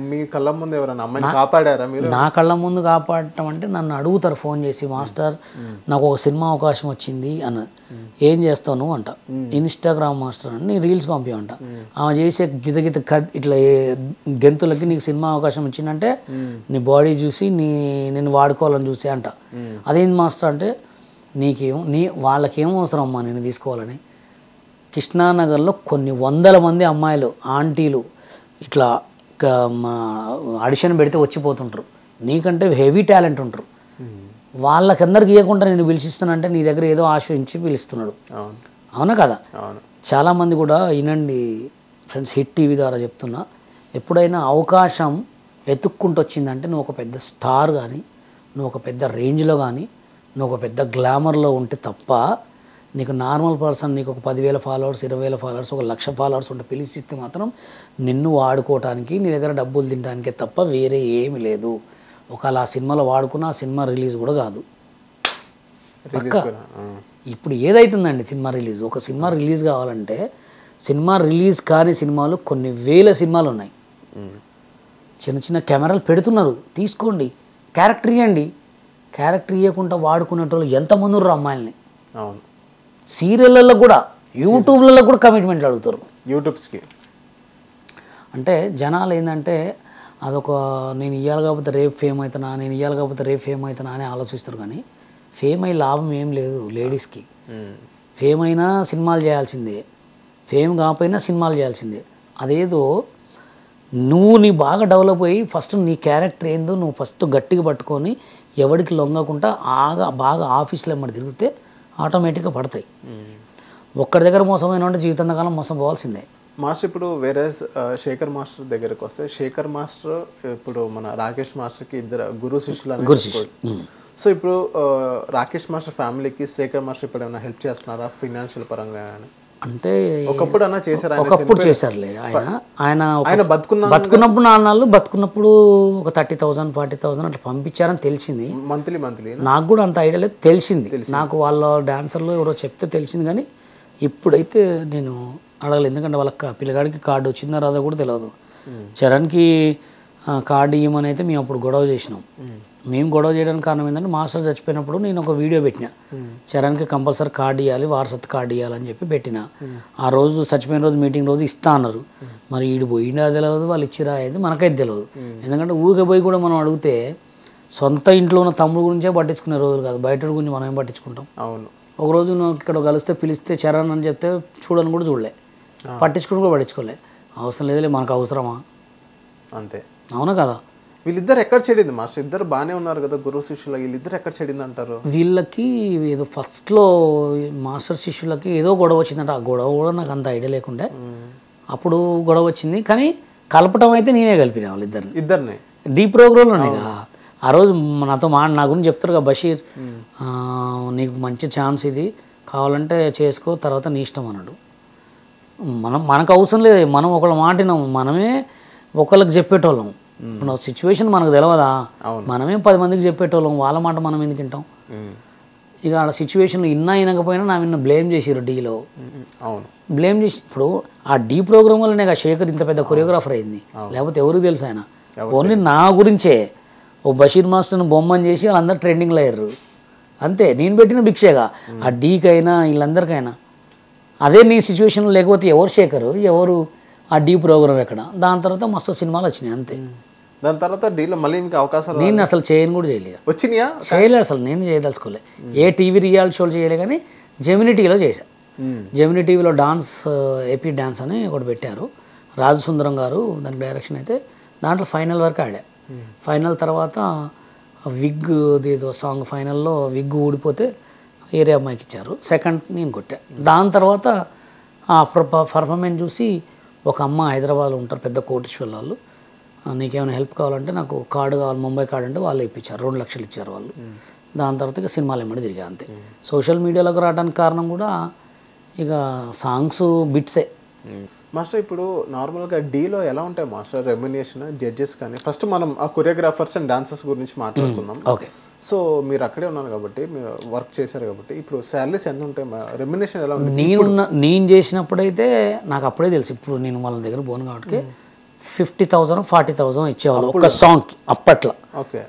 మీ కళ్ళ ముందు ఎవరైనా అమ్మాయిని కాపాడారా మీరు? నా కళ్ళ ముందు కాపాడటం అంటే నన్ను అడుగుతారు ఫోన్ చేసి, మాస్టర్ నాకు ఒక సినిమా అవకాశం వచ్చింది అన్న, ఏం చేస్తావు అంట. ఇన్స్టాగ్రామ్ మాస్టర్ అని నేను రీల్స్ పంపించమంట. ఆమె చేసే గిత ఇట్లా గెంతులకి నీకు సినిమా అవకాశం వచ్చిందంటే నీ బాడీ చూసి నేను వాడుకోవాలని చూసి అంట. అదేంటి మాస్టర్ అంటే వాళ్ళకేం అవసరం అమ్మా నేను తీసుకోవాలని. కృష్ణానగర్లో కొన్ని 100 మంది అమ్మాయిలు, ఆంటీలు ఇట్లా ఆడిషన్ పెడితే వచ్చిపోతుంటారు, నీకంటే హెవీ టాలెంట్ ఉంటారు. వాళ్ళకందరికి ఇవ్వకుండా నేను పిలిచిస్తానంటే నీ దగ్గర ఏదో ఆశ్రయించి పిలుస్తున్నాడు. అవునా కదా? చాలామంది కూడా వినండి ఫ్రెండ్స్, హిట్ టీవీ ద్వారా చెప్తున్నా, ఎప్పుడైనా అవకాశం ఎత్తుక్కుంటూ వచ్చిందంటే నువ్వు ఒక పెద్ద స్టార్ కానీ, నువ్వు ఒక పెద్ద రేంజ్లో కానీ, నువ్వు ఒక పెద్ద గ్లామర్లో ఉంటే తప్ప నీకు నార్మల్ పర్సన్, నీకు ఒక 10,000 ఫాలోవర్స్ 20,000 ఫాలోవర్స్ 1,00,000 ఫాలోవర్స్ ఉంటే పిలిచిస్తే మాత్రం నిన్ను వాడుకోవటానికి, నీ దగ్గర డబ్బులు తినడానికే తప్ప వేరే ఏమి లేదు. ఒకవేళ ఆ సినిమాలో వాడుకున్న ఆ సినిమా రిలీజ్ కూడా కాదు. ఇప్పుడు ఏదైతుందండి సినిమా రిలీజ్, ఒక సినిమా రిలీజ్ కావాలంటే సినిమా రిలీజ్ కాని సినిమాలు కొన్ని వేల సినిమాలు ఉన్నాయి. చిన్న కెమెరాలు పెడుతున్నారు, తీసుకోండి, క్యారెక్టర్ ఇవ్వండి. క్యారెక్టర్ ఇవ్వకుండా వాడుకునేటోళ్ళు ఎంతమంది ఉన్నారు అమ్మాయిల్ని. అవును. సీరియళ్ళల్లో కూడా, యూట్యూబ్లలో కూడా కమిట్మెంట్లు అడుగుతారు. యూట్యూబ్స్కి అంటే జనాలు ఏంటంటే అదొక నేను ఇవ్వాలి కాకపోతే రేపు ఫేమ్ అవుతున్నా, నేను ఇవ్వాలి కాకపోతే రేపు ఫేమ్ అవుతున్నా అని ఆలోచిస్తారు. కానీ ఫేమ్ అయ్యి లాభం ఏం లేదు లేడీస్కి. ఫేమ్ అయినా సినిమాలు చేయాల్సిందే, ఫేమ్ కాకపోయినా సినిమాలు చేయాల్సిందే. అదేదో నువ్వు బాగా డెవలప్ అయ్యి ఫస్ట్ నీ క్యారెక్టర్ ఏందో నువ్వు ఫస్ట్ గట్టిగా పట్టుకొని ఎవరికి లొంగకుండా బాగా ఆఫీస్లో ఎమ్మడి తిరిగితే ఆటోమేటిక్గా పడతాయి. ఒక్కడి దగ్గర మోసమైన అంటే జీవితాంతకాలం మోసం పోవాల్సిందే. మాస్టర్ ఇప్పుడు వేరే శేఖర్ మాస్టర్ దగ్గరకు వస్తే, శేఖర్ మాస్టర్ ఇప్పుడు మన రాకేష్ మాస్టర్కి ఇద్దరు గురు శిష్యులు. సో ఇప్పుడు రాకేష్ మాస్టర్ ఫ్యామిలీకి శేఖర్ మాస్టర్ ఇప్పుడు ఏమైనా హెల్ప్ చేస్తున్నారా ఫైనాన్షియల్ పరంగా? అంటే ఒకప్పుడు అన్న చేశారు, ఒకప్పుడు చేశారులే ఆయన బతుకున్నప్పుడు నాన్నలు బతుకున్నప్పుడు ఒక 30,000 40,000 అట్లా పంపించారని తెలిసింది. మంత్లీ నాకు కూడా అంత ఐడియా లేదు, తెలిసింది నాకు. వాళ్ళ డాన్సర్లో ఎవరో చెప్తే తెలిసింది, కానీ ఇప్పుడైతే నేను అడగలేదు. ఎందుకంటే వాళ్ళకి పిల్లగాడికి కార్డు వచ్చిందా రాదా కూడా తెలియదు. చరణ్కి కార్డు ఇవ్వమని అయితే మేము అప్పుడు గొడవ చేసినాం. మేము గొడవ చేయడానికి కారణం ఏంటంటే మాస్టర్ చచ్చిపోయినప్పుడు నేను ఒక వీడియో పెట్టిన, చరణ్కి కంపల్సరీ కార్డు ఇవ్వాలి, వారసత్ కార్డు ఇవ్వాలని చెప్పి పెట్టిన. ఆ రోజు చచ్చిపోయిన రోజు మీటింగ్ రోజు ఇస్తా అన్నారు. మరి వీడు పోయినా తెలియదు, వాళ్ళు ఇచ్చిరా అయితే మనకైతే తెలియదు. ఎందుకంటే ఊరికే పోయి కూడా మనం అడిగితే సొంత ఇంట్లో ఉన్న తమ్ముడు గురించే పట్టించుకునే రోజులు కాదు, బయట గురించి మనం ఏం పట్టించుకుంటాం. అవును. ఒకరోజు నాకు ఇక్కడ కలిస్తే పిలిస్తే చరణ్ అని చెప్తే చూడని కూడా చూడలే, పట్టించుకుని కూడా పట్టించుకోలే. అవసరం లేదులే, మనకు అవసరమా, అంతే. అవునా కదా. వీళ్ళిద్దరు ఎక్కడ చెడింది మాస్టర్? ఇద్దరు బాగానే ఉన్నారు కదా గురువు శిష్యులు, వీళ్ళిద్దరు ఎక్కడ చెడింది అంటారు? వీళ్ళకి ఏదో ఫస్ట్లో మాస్టర్ శిష్యులకి ఏదో గొడవ వచ్చిందంట. ఆ గొడవ కూడా నాకు అంత ఐడియా లేకుండే. అప్పుడు గొడవ వచ్చింది, కానీ కలపటం అయితే నేనే కలిపిన వాళ్ళిద్దరిని డీ ప్రోగ్రాంలోనే. ఆ రోజు నాతో నా గురించి చెప్తారు కదా, బషీర్ నీకు మంచి ఛాన్స్ ఇది, కావాలంటే చేసుకో, తర్వాత నీ ఇష్టం అన్నాడు. మనకు అవసరం లేదు, మనం ఒకళ్ళ మాటినాం, మనమే ఒకళ్ళకి చెప్పేటోళ్ళం. ఇప్పుడు సిచ్యువేషన్ మనకు తెలియదా, మనమే 10 మందికి చెప్పేటోళ్ళం, వాళ్ళ మాట మనం ఎందుకు వింటాం. ఇక ఆడ సిచ్యువేషన్లో వినకపోయినా నా విన్న బ్లేమ్ చేసిరు డీలో. బ్లేమ్ చేసి ఇప్పుడు ఆ డీ ప్రోగ్రామ్ వల్లనే శేఖర్ ఇంత పెద్ద కొరియోగ్రాఫర్ అయింది, లేకపోతే ఎవరికి తెలుసు ఆయన. ఓన్లీ నా గురించే ఓ బషీర్ మాస్టర్ని బొమ్మని చేసి వాళ్ళందరూ ట్రెండింగ్లో అయ్యారు అంతే. నేను పెట్టిన భిక్షేగా ఆ డీకైనా వీళ్ళందరికైనా. అదే నీ సిచ్యువేషన్లో లేకపోతే ఎవరు శేఖరు, ఎవరు ఆ డీ ప్రోగ్రామ్ ఎక్కడ. దాని తర్వాత మస్తు సినిమాలు వచ్చినాయి అంతే. దాని తర్వాత డీలో మళ్ళీ ఇంకా అవకాశాలు నేను అసలు చేయను కూడా చేయలేదు. వచ్చినాయా? చేయలేదు, అసలు నేను చేయదలుచుకోలే. ఏ టీవీ రియాలిటీ షోలు చేయలే, కానీ జెమినీ టీవీలో చేశాను. జెమినీ టీవీలో డాన్స్, ఏపీ డాన్స్ అని ఒకటి పెట్టారు, రాజు సుందరం గారు దానికి డైరెక్షన్. అయితే దాంట్లో ఫైనల్ వరకు ఆడా. ఫైనల్ తర్వాత విగ్ ఏదో సాంగ్, ఫైనల్లో విగ్ ఊడిపోతే ఏరే అమ్మాయికి ఇచ్చారు, సెకండ్ నేను కొట్టా. దాని తర్వాత ఆ పర్ఫార్మెన్స్ చూసి ఒక అమ్మ హైదరాబాద్లో ఉంటారు, పెద్ద కోటీశ్వర్ వాళ్ళు, నీకేమైనా హెల్ప్ కావాలంటే నాకు కార్డు కావాలి, ముంబై కార్డు అంటే వాళ్ళే ఇప్పించారు, 2 లక్షలు ఇచ్చారు వాళ్ళు. దాని తర్వాత ఇక సినిమాలు ఏమన్నా తిరిగా అంతే. సోషల్ మీడియాలోకి రావడానికి కారణం కూడా ఇక సాంగ్స్ బిట్సే. మాస్టర్ ఇప్పుడు నార్మల్గా డీలో ఎలా ఉంటాయి మాస్టర్ రెమ్యునేషన్, జడ్జెస్ కానీ? ఫస్ట్ మనం ఆ కొరియోగ్రాఫర్స్ అండ్ డాన్సర్స్ గురించి మాట్లాడుకుందాం. ఓకే. సో మీరు అక్కడే ఉన్నారు కాబట్టి, మీరు వర్క్ చేశారు కాబట్టి, ఇప్పుడు శాలరీస్ ఎంత ఉంటాయి, రెమ్యునేషన్ ఎలా ఉంటుంది? నేను చేసినప్పుడైతే నాకు అప్పుడే తెలుసు. ఇప్పుడు నేను వాళ్ళ దగ్గర పోను కాబట్టి 50,000 40,000 ఇచ్చేవాళ్ళు ఒక సాంగ్కి అప్పట్లో. ఓకే.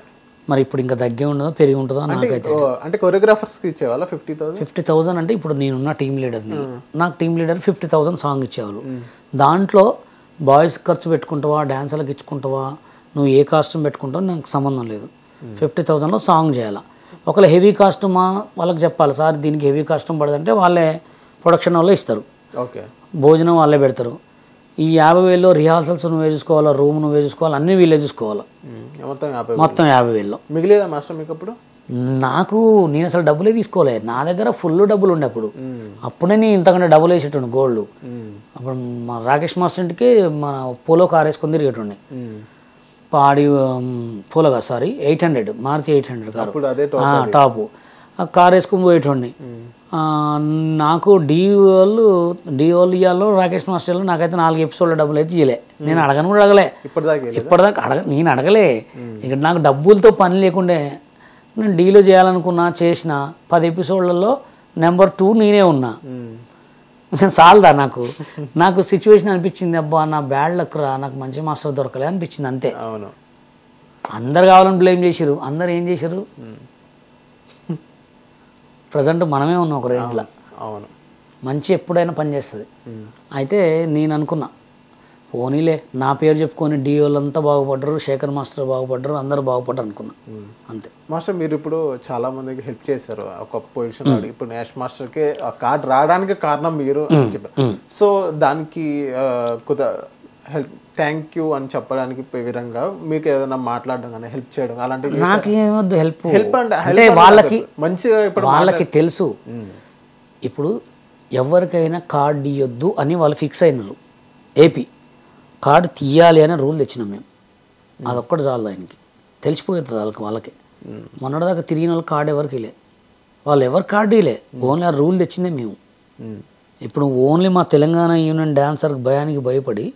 మరి ఇప్పుడు ఇంకా తగ్గే ఉండదో పెరిగి ఉంటుందో నాకైతే. అంటే కొరియోగ్రాఫర్స్కి ఇచ్చేవాళ్ళ 50,000 అంటే ఇప్పుడు నేనున్న టీమ్ లీడర్ని, నాకు టీమ్ లీడర్ 50,000 సాంగ్ ఇచ్చేవాళ్ళు. దాంట్లో బాయ్స్ ఖర్చు పెట్టుకుంటావా, డాన్సర్లకు ఇచ్చుకుంటావా, నువ్వు ఏ కాస్ట్యూమ్ పెట్టుకుంటావో నాకు సంబంధం లేదు. 50,000లో సాంగ్ చేయాలి. ఒకవేళ హెవీ కాస్ట్యూమా వాళ్ళకి చెప్పాలి, సార్ దీనికి హెవీ కాస్ట్యూమ్ పడదంటే వాళ్ళే ప్రొడక్షన్ వాళ్ళే ఇస్తారు. ఓకే. భోజనం వాళ్ళే పెడతారు. ఈ 50,000లో రిహార్సల్స్ నువ్వే చూసుకోవాలా, రూమ్ నువ్వే చూసుకోవాలి, అన్నీ వీళ్ళే చూసుకోవాలా. మొత్తం 50,000లో మిగిలేదా మాస్టర్ మీకు? అప్పుడు నేను అసలు డబ్బులే తీసుకోలే, నా దగ్గర ఫుల్ డబ్బులు ఉండే అప్పుడు. అప్పుడే నేను ఇంతకంటే డబ్బులు వేసేటండి గోల్డ్. అప్పుడు మా రాకేష్ మాస్టర్ ఇంటికి మన పోలో కార్ వేసుకొని తిరిగేటండి. పాడి పోలోగా 800 మారుతి 800 కారు టాపు కార్ వేసుకుని పోయేటోడిని. నాకు డీ వాళ్ళు ఇవ్వాలో రాకేష్ మాస్టర్లో నాకైతే 4 ఎపిసోడ్ల డబ్బులు అయితే ఇవ్వలే. నేను అడగను కూడా అడగలే, ఇప్పటిదాకా నేను అడగలే. ఇక్కడ నాకు డబ్బులతో పని లేకుండే. నేను డీలో చేయాలనుకున్నా, చేసిన 10 ఎపిసోడ్లలో నెంబర్ 2 నేనే ఉన్నా. చాలదా నాకు సిచ్యువేషన్ అనిపించింది, అబ్బా నా బ్యాడ్ లక్ రా, నాకు మంచి మాస్టర్ దొరకలే అనిపించింది అంతే. అందరు కావాలని బ్లేమ్ చేసిరు. అందరు ఏం చేశారు? ప్రజెంట్ మనమే ఉన్నాం ఒక రేంజ్లో. మంచి ఎప్పుడైనా పనిచేస్తుంది. అయితే నేను అనుకున్నా, పోనీలే నా పేరు చెప్పుకొని డీ వాళ్ళంతా బాగుపడ్డరు, శేఖర్ మాస్టర్ బాగుపడ్డరు, అందరూ బాగుపడ్డారు అనుకున్నా అంతే. మాస్టర్ మీరు ఇప్పుడు చాలా మందికి హెల్ప్ చేశారు ఒక పొజిషన్. ఇప్పుడు నేష్ మాస్టర్కి ఆ కార్డ్ రావడానికి కారణం మీరు అని చెప్పారు. సో దానికి హెల్ప్ థ్యాంక్ యూ అని చెప్పడానికి విధంగా మీకు ఏదైనా మాట్లాడడం కానీ హెల్ప్ చేయడం అలాంటివి? నాకేమొద్దు హెల్ప్ అంటే వాళ్ళకి మంచిగా వాళ్ళకి తెలుసు. ఇప్పుడు ఎవరికైనా కార్డు ఇవ్వద్దు అని వాళ్ళు ఫిక్స్ అయినారు. ఏపీ కార్డు తీయాలి అనే రూల్ తెచ్చినాం మేము. అదొక్కటి చాలు, ఆయనకి తెలిసిపోతుంది వాళ్ళకి. మొన్నటిదాకా తిరిగిన వాళ్ళు కార్డు ఎవరికి లే, వాళ్ళు ఎవరు కార్డు ఇలే, ఓన్లీ ఆ రూల్ తెచ్చిందే మేము. ఇప్పుడు ఓన్లీ మా తెలంగాణ యూనియన్ డాన్సర్ భయానికి భయపడి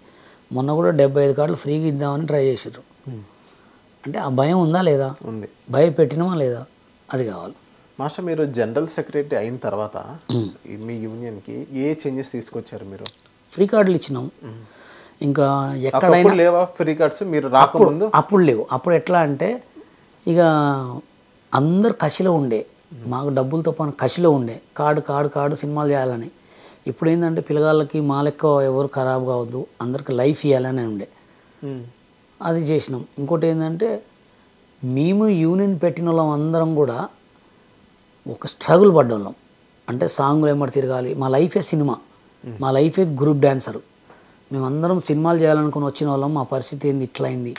మొన్న కూడా 75 కార్డులు ఫ్రీగా ఇద్దామని ట్రై చేసారు. అంటే ఆ భయం ఉందా లేదా, ఉంది, భయపెట్టినమా లేదా, అది కావాలి. మాస్టర్ మీరు జనరల్ సెక్రటరీ అయిన తర్వాత మీ యూనియన్కి ఏ చేంజెస్ తీసుకొచ్చారు? మీరు ఫ్రీ కార్డులు ఇచ్చినాం. ఇంకా ఎక్కడైనా లేవా ఫ్రీ కార్డ్స్ మీరు రాకముందు? అప్పుడు లేవు. అప్పుడు ఎట్లా అంటే ఇక అందరు కసిలో ఉండే, మాకు డబ్బులతో పాటు కసిలో ఉండే కార్డు సినిమాలు చేయాలని. ఇప్పుడు ఏంటంటే పిల్లగాళ్ళకి మా లెక్క ఎవరు ఖరాబ్ కావద్దు, అందరికి లైఫ్ ఇవ్వాలని ఉండే, అది చేసినాం. ఇంకోటి ఏంటంటే మేము యూనియన్ పెట్టిన వాళ్ళం అందరం కూడా ఒక స్ట్రగుల్ పడ్డోళ్ళం. అంటే సాంగ్లు ఏమటి తిరగాలి, మా లైఫే సినిమా, మా లైఫే గ్రూప్ డ్యాన్సరు. మేమందరం సినిమాలు చేయాలనుకుని వచ్చిన వాళ్ళం. మా పరిస్థితి ఏంది ఇట్లా అయింది,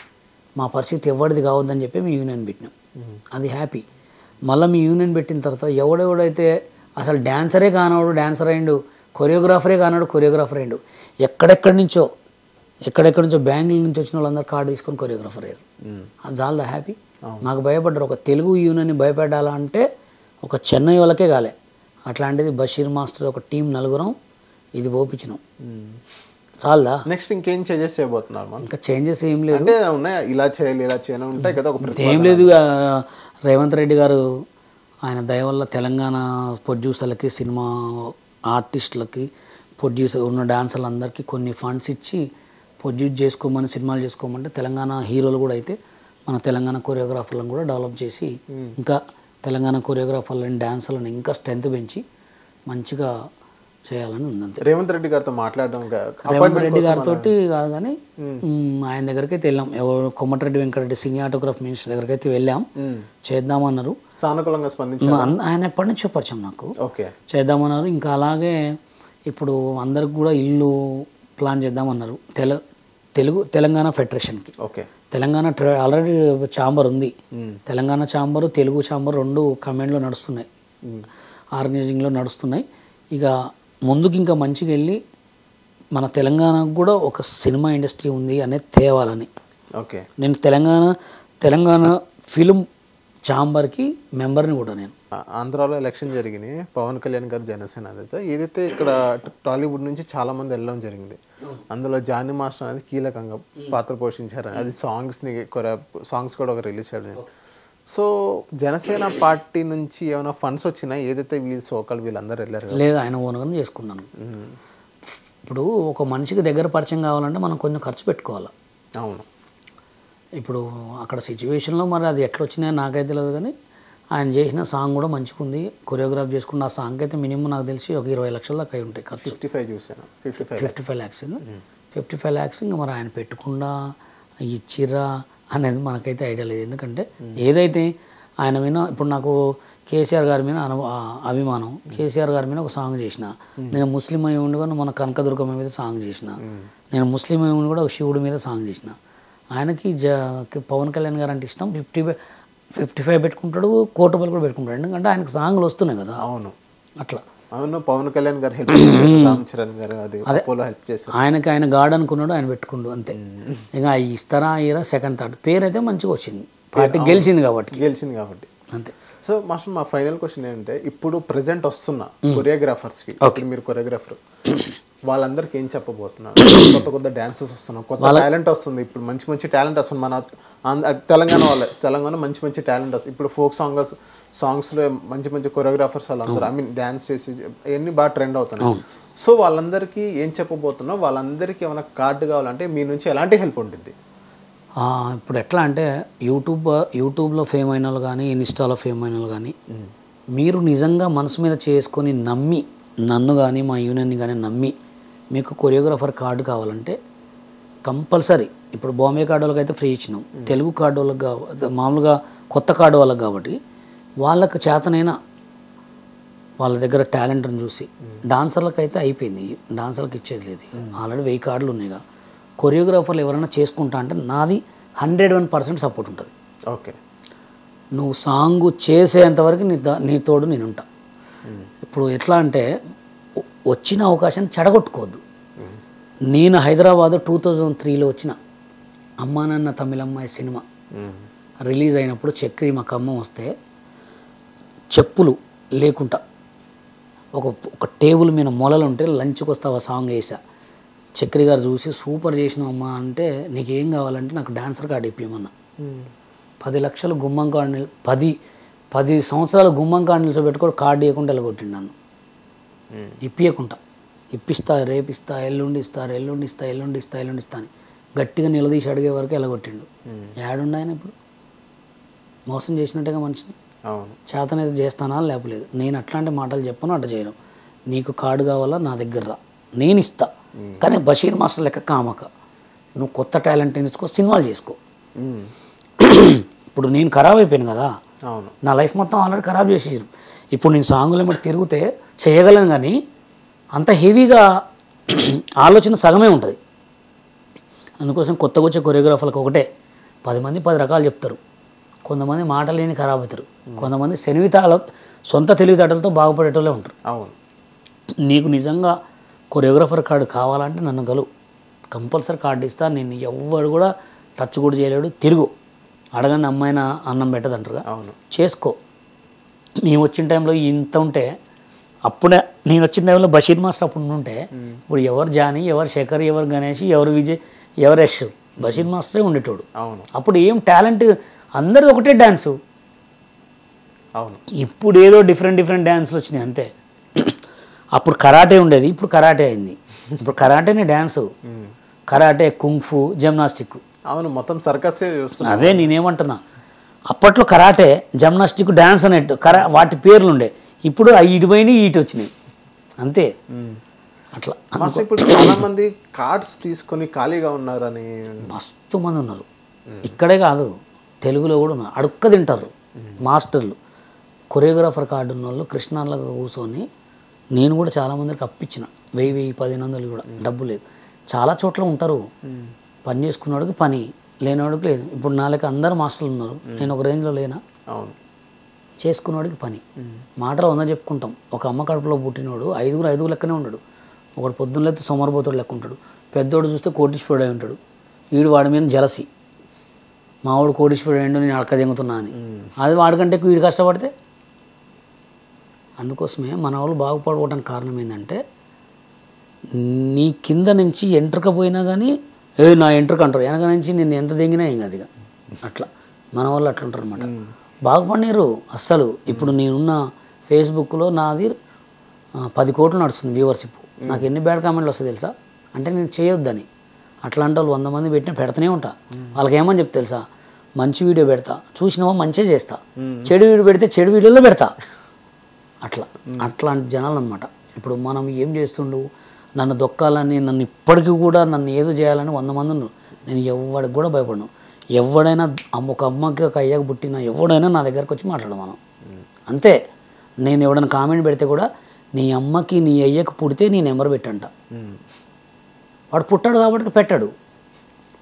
మా పరిస్థితి ఎవరిది కావద్దని చెప్పి మేము యూనియన్ పెట్టినాం. అది హ్యాపీ. మళ్ళీ మీ యూనియన్ పెట్టిన తర్వాత ఎవడెవడైతే అసలు డ్యాన్సరే కానివాడు డ్యాన్సర్ అయిండు, కొరియోగ్రాఫరే కానివాడు కొరియోగ్రాఫర్ అయిండు, ఎక్కడెక్కడి నుంచో బెంగళూరు నుంచి వచ్చిన వాళ్ళందరూ కార్డు తీసుకొని కొరియోగ్రాఫర్ అయ్యారు. అది చాలా హ్యాపీ. మాకు భయపడ్డారు. ఒక తెలుగు యూనియన్ని భయపెట్టాలంటే ఒక చెన్నై వాళ్ళకే కాలే. అట్లాంటిది బషీర్ మాస్టర్ ఒక టీం నలుగురం ఇది పోపించినాం. చాలదా? నెక్స్ట్ ఇంకేం చేంజెస్ చేయబోతున్నారు? ఇంకా చేంజెస్ ఏం లేదు. అంటే ఉన్నాయా ఇలా చేయాలి ఇలా చేయాలి ఉంటాయి కదా? ఏం లేదు. రేవంత్ రెడ్డి గారు ఆయన దయ వల్ల తెలంగాణ ప్రొడ్యూసర్లకి, సినిమా ఆర్టిస్టులకి, ప్రొడ్యూసర్ ఉన్న డాన్సర్లందరికీ కొన్ని ఫండ్స్ ఇచ్చి ప్రొడ్యూస్ చేసుకోమని, సినిమాలు చేసుకోమంటే తెలంగాణ హీరోలు కూడా అయితే మన తెలంగాణ కొరియోగ్రాఫర్లను కూడా డెవలప్ చేసి ఇంకా తెలంగాణ కొరియోగ్రాఫర్లను డాన్సర్లను ఇంకా స్ట్రెంత్ పెంచి మంచిగా చేయాలని ఉందంతే. రేవంత్ రెడ్డి గారితో మాట్లాడడం? రేవంత్ రెడ్డి గారితో కాదు కానీ ఆయన దగ్గరికి అయితే వెళ్ళాం. ఎవరు కోమటిరెడ్డి వెంకటరెడ్డి సినిమాటోగ్రఫీ మినిస్టర్ దగ్గరికి అయితే వెళ్ళాం. చేద్దామన్నారు. సానుకూలంగా స్పందించారు. ఆయన ఎప్పటి నుంచో పరిచయం నాకు. ఓకే, చేద్దామన్నారు. ఇంకా అలాగే ఇప్పుడు అందరికి కూడా ఇల్లు ప్లాన్ చేద్దామన్నారు తెలంగాణ ఫెడరేషన్కి. ఓకే, తెలంగాణ ఆల్రెడీ ఛాంబర్ ఉంది. తెలంగాణ ఛాంబరు, తెలుగు ఛాంబర్ రెండు కమాండ్లో నడుస్తున్నాయి, ఆర్గనైజింగ్లో నడుస్తున్నాయి. ఇక ముందుకు ఇంకా మంచిగా వెళ్ళి మన తెలంగాణకు కూడా ఒక సినిమా ఇండస్ట్రీ ఉంది అనేది తేవాలని. ఓకే, నేను తెలంగాణ ఫిలిం ఛాంబర్కి మెంబర్ని కూడా. నేను ఆంధ్రాలో ఎలక్షన్ జరిగినాయి, పవన్ కళ్యాణ్ గారు జనసేన ఏదైతే ఇక్కడ టాలీవుడ్ నుంచి చాలా మంది వెళ్ళడం జరిగింది. అందులో జానీ మాస్టర్ అనేది కీలకంగా పాత్ర పోషించారు. అది సాంగ్స్ కూడా ఒక రిలీజ్ చేయడం. సో జనసేన పార్టీ నుంచి ఏమైనా ఫండ్స్ వచ్చినాయి? ఏదైతే వీళ్ళందరూ వెళ్ళారు లేదు, ఆయన ఓనర్ని చేసుకున్నాను. ఇప్పుడు ఒక మనిషికి దగ్గర పరిచయం కావాలంటే మనం కొంచెం ఖర్చు పెట్టుకోవాలి. అవును. ఇప్పుడు అక్కడ సిచ్యువేషన్లో మరి అది ఎట్లా వచ్చినాయో నాకైతే తెలియదు కానీ ఆయన చేసిన సాంగ్ కూడా మంచిగా ఉంది. కొరియోగ్రాఫ్ చేసుకున్న ఆ సాంగ్ అయితే మినిమం నాకు తెలిసి ఒక 20 లక్షల దాకా అయి ఉంటాయి ఖర్చు. 55 ల్యాక్స్ 55 ల్యాక్స్. ఇంకా మరి ఆయన పెట్టకుండా ఇచ్చిరా అనేది మనకైతే ఐడియా లేదు. ఎందుకంటే ఏదైతే ఆయన మీద ఇప్పుడు నాకు కేసీఆర్ గారి మీద అభిమానం, కేసీఆర్ గారి మీద ఒక సాంగ్ చేసిన, నేను ముస్లిం అయి ఉండి కూడా మన కనకదుర్గమ్మ మీద సాంగ్ చేసిన, నేను ముస్లిం అయి ఉండి కూడా ఒక శివుడి మీద సాంగ్ చేసిన. ఆయనకి పవన్ కళ్యాణ్ గారు అంటే ఇష్టం. 55 పెట్టుకుంటాడు, ₹1 కోటి కూడా పెట్టుకుంటాడు. ఎందుకంటే ఆయనకు సాంగ్లు వస్తున్నాయి కదా. అవును, అట్లా. అవును, పవన్ కళ్యాణ్ గారు హెల్ప్ చేశారు, రామ్ చరణ్ గారు హెల్ప్ చేశారు. ఆయనకి ఆయన గాడ్ అనుకున్నాడు, ఆయన పెట్టుకుండు అంతే. ఇంకా ఇస్తారా ఇరా సెకండ్ థర్డ్ పేరు అయితే మంచిగా వచ్చింది, పార్టీ గెలిచింది కాబట్టి అంతే. సో మాస్టర్ మా ఫైనల్ క్వశ్చన్ ఏంటంటే ఇప్పుడు ప్రెసెంట్ వస్తున్న కొరియోగ్రాఫర్స్కి, మీరు కొరియోగ్రాఫర్ వాళ్ళందరికీ ఏం చెప్పబోతున్నారు? కొత్త డాన్సెస్ వస్తున్నాయి, కొత్త టాలెంట్ వస్తుంది. ఇప్పుడు మంచి టాలెంట్ వస్తుంది మన తెలంగాణ మంచి టాలెంట్ వస్తుంది. ఇప్పుడు ఫోక్ సాంగ్స్లో మంచి కొరియోగ్రాఫర్స్ వాళ్ళందరూ డ్యాన్స్ చేసి అవన్నీ బాగా ట్రెండ్ అవుతున్నాయి. సో వాళ్ళందరికీ ఏం చెప్పబోతున్నావు? వాళ్ళందరికీ ఏమైనా కార్డు కావాలంటే మీ నుంచి ఎలాంటి హెల్ప్ ఉంటుంది? ఇప్పుడు ఎట్లా అంటే యూట్యూబ్లో ఫేమ్ అయిన వాళ్ళు కానీ, ఇన్స్టాలో ఫేమ్ అయిన వాళ్ళు కానీ, మీరు నిజంగా మనసు మీద చేసుకొని నమ్మి, నన్ను కానీ మా యూనియన్ని కానీ నమ్మి మీకు కొరియోగ్రాఫర్ కార్డు కావాలంటే కంపల్సరీ ఇప్పుడు బాంబే కార్డు వాళ్ళకి అయితే ఫ్రీ ఇచ్చినాం, తెలుగు కార్డు వాళ్ళకి మామూలుగా కొత్త కార్డు వాళ్ళకి కాబట్టి వాళ్ళకు చేతనైనా వాళ్ళ దగ్గర టాలెంట్ని చూసి, డాన్సర్లకు అయితే అయిపోయింది, డాన్సర్లకు ఇచ్చేది లేదు, ఆల్రెడీ 1000 కార్డులు ఉన్నాయిగా. కొరియోగ్రాఫర్లు ఎవరైనా చేసుకుంటా అంటే నాది 101% సపోర్ట్ ఉంటుంది. ఓకే, నువ్వు సాంగ్ చేసేంతవరకు నీ తోడు నేను ఉంటా. ఇప్పుడు ఎట్లా అంటే వచ్చిన అవకాశాన్ని చెడగొట్టుకోవద్దు. నేను హైదరాబాద్ 2003లో వచ్చిన అమ్మా నాన్న తమిళమ్మాయి సినిమా రిలీజ్ అయినప్పుడు చక్రి మా ఖమ్మం వస్తే చెప్పులు లేకుండా ఒక టేబుల్ మీద మొలలు ఉంటే లంచ్కి వస్తావా సాంగ్ వేసా. చక్రి గారు చూసి సూపర్ చేసినావమ్మా అంటే నీకేం కావాలంటే నాకు డాన్సర్ కార్డు ఇప్పిమన్నా. 10 లక్షలు గుమ్మం కార్డు 10 సంవత్సరాలు గుమ్మం కార్డు నిలిచోబెట్టుకోవడం కార్డు ఇవ్వకుండా వెళ్ళగొట్టిండు నన్ను. ఇప్పియకుండా ఇప్పిస్తా రేపిస్తా ఎల్లుండి ఇస్తా అని గట్టిగా నిలదీసి అడిగే వరకు వెళ్ళగొట్టిండు. ఏడుండి ఆయన ఇప్పుడు మోసం చేసినట్టుగా మనిషిని. చేతనైతే చేస్తానా లేపలేదు. నేను అట్లాంటి మాటలు చెప్పను, అట్ట చేయను. నీకు కార్డు కావాలా నా దగ్గర రా, నేను ఇస్తా. కానీ బషీర్ మాస్టర్ లెక్క కామక, నువ్వు కొత్త టాలెంట్ నేర్చుకో, సినిమాలు చేసుకో. ఇప్పుడు నేను ఖరాబ్ అయిపోయాను కదా, నా లైఫ్ మొత్తం ఆల్రెడీ ఖరాబ్ చేసేసారు. ఇప్పుడు నేను సాంగులు ఏమిటి తిరిగితే చేయగలను, కానీ అంత హెవీగా ఆలోచన సగమే ఉంటుంది. అందుకోసం కొత్తగా వచ్చే కొరియోగ్రాఫర్లకు ఒకటే, 10 మంది 10 రకాలు చెప్తారు. కొంతమంది మాటలు లేని ఖరాబ్ అవుతారు, కొంతమంది సొంత తెలివితేటలతో బాగుపడేటోళ్ళే ఉంటారు. నీకు నిజంగా కొరియోగ్రాఫర్ కార్డు కావాలంటే నన్ను కలువు, కంపల్సరీ కార్డు ఇస్తా. నేను ఎవ్వడు కూడా టచ్ కూడా చేయలేడు. తిరుగు అడగని అమ్మాయిన అన్నం పెట్టదంటారుగా, చేసుకో. మేము వచ్చిన టైంలో ఇంత ఉంటే, అప్పుడే నేను వచ్చిన టైంలో బషీర్ మాస్టర్ అప్పుడు ఉంటే, ఇప్పుడు ఎవరు జానీ, ఎవరు శేఖర్, ఎవరు గణేష్, ఎవరు విజయ్, ఎవరు యశ్, బషీర్ మాస్టరే ఉండేటోడు. అప్పుడు ఏం టాలెంట్, అందరూ ఒకటే డ్యాన్సు. ఇప్పుడు ఏదో డిఫరెంట్ డ్యాన్స్లు వచ్చినాయి అంతే. అప్పుడు కరాటే ఉండేది, ఇప్పుడు కరాటే అయింది. ఇప్పుడు కరాటేనే డ్యాన్సు, కరాటే, కుంగ్ఫు, జిమ్నాస్టిక్. అవును, మొత్తం సర్కసే చూస్తున్నా. అదే నేనేమంటున్నా, అప్పట్లో కరాటే, జిమ్నాస్టిక్, డ్యాన్స్ అనేట్టు వాటి పేర్లు ఉండే. ఇప్పుడు ఇటు పోయినాయి, ఇటు వచ్చినాయి అంతే. అట్లా ఇప్పుడు చాలా మంది కార్డ్స్ తీసుకొని ఖాళీగా ఉన్నారని మస్తు మంది ఉన్నారు. ఇక్కడే కాదు, తెలుగులో కూడా ఉన్నారు. అడుక్క తింటారు మాస్టర్లు. కొరియోగ్రాఫర్ కార్డు ఉన్న వాళ్ళు కృష్ణాలకు కూర్చొని నేను కూడా చాలామందికి అప్పించిన 1000, 1500 కూడా డబ్బు లేదు. చాలా చోట్ల ఉంటారు, పని చేసుకున్నవాడికి పని, లేనివాడికి లేదు. ఇప్పుడు నా లెక్క అందరు మాస్టర్లు ఉన్నారు, నేను ఒక రేంజ్లో లేనా? చేసుకున్నవాడికి పని. మాటలు ఉందని చెప్పుకుంటాం. ఒక అమ్మ కడుపులో పుట్టినోడు 5 లెక్కనే ఉన్నాడు. ఒకడు పొద్దున్న లేకపోతే సోమరిపోతుడు లెక్క ఉంటాడు, పెద్దోడు చూస్తే కోటీశ్వరుడు అయి ఉంటాడు. వీడు వాడి మీద జలసి, మావాడు కోటీశ్వరుడు అయ్యిండు నేను అడక దింగుతున్నా అని. అది వాడికంటే వీడు కష్టపడితే. అందుకోసమే మన వాళ్ళు బాగుపడుకోవడానికి కారణం ఏంటంటే, నీ కింద నుంచి ఎంట్రక పోయినా కానీ నా ఎంట్రక అంటారు, వెనక నుంచి నేను ఎంత దింగినా ఏం కాదు. ఇక అట్లా మన వాళ్ళు అట్లా ఉంటారు అనమాట. బాగుపడినారు అస్సలు. ఇప్పుడు నేనున్న ఫేస్బుక్లో నాది 10 కోట్లు నడుస్తుంది వ్యూవర్షిప్. నాకు ఎన్ని బ్యాడ్ కామెంట్లు వస్తాయి తెలుసా? అంటే నేను చేయొద్దని. అట్లాంటి వాళ్ళు 100 మంది పెట్టినా పెడతానే ఉంటా. వాళ్ళకి ఏమని చెప్తే తెలుసా, మంచి వీడియో పెడతా, చూసినావా మంచిగా చేస్తా, చెడు వీడియో పెడితే చెడు వీడియోలో పెడతా. అట్లాంటి జనాలు అనమాట. ఇప్పుడు మనం ఏం చేస్తుండు, నన్ను దొక్కాలని, నన్ను ఇప్పటికీ కూడా నన్ను ఏదో చేయాలని 100 మంది ఉన్నారు. నేను ఎవడికి కూడా భయపడను. ఎవడైనా ఒక అమ్మకి ఒక అయ్యకు పుట్టిన ఎవడైనా నా దగ్గరకు వచ్చి మాట్లాడడం మనం అంతే. నేను ఎవడైనా కామెంట్ పెడితే కూడా, నీ అమ్మకి నీ అయ్యకు పుడితే నీ నెంబర్ పెట్టంట. వాడు పుట్టాడు కాబట్టి పెట్టాడు,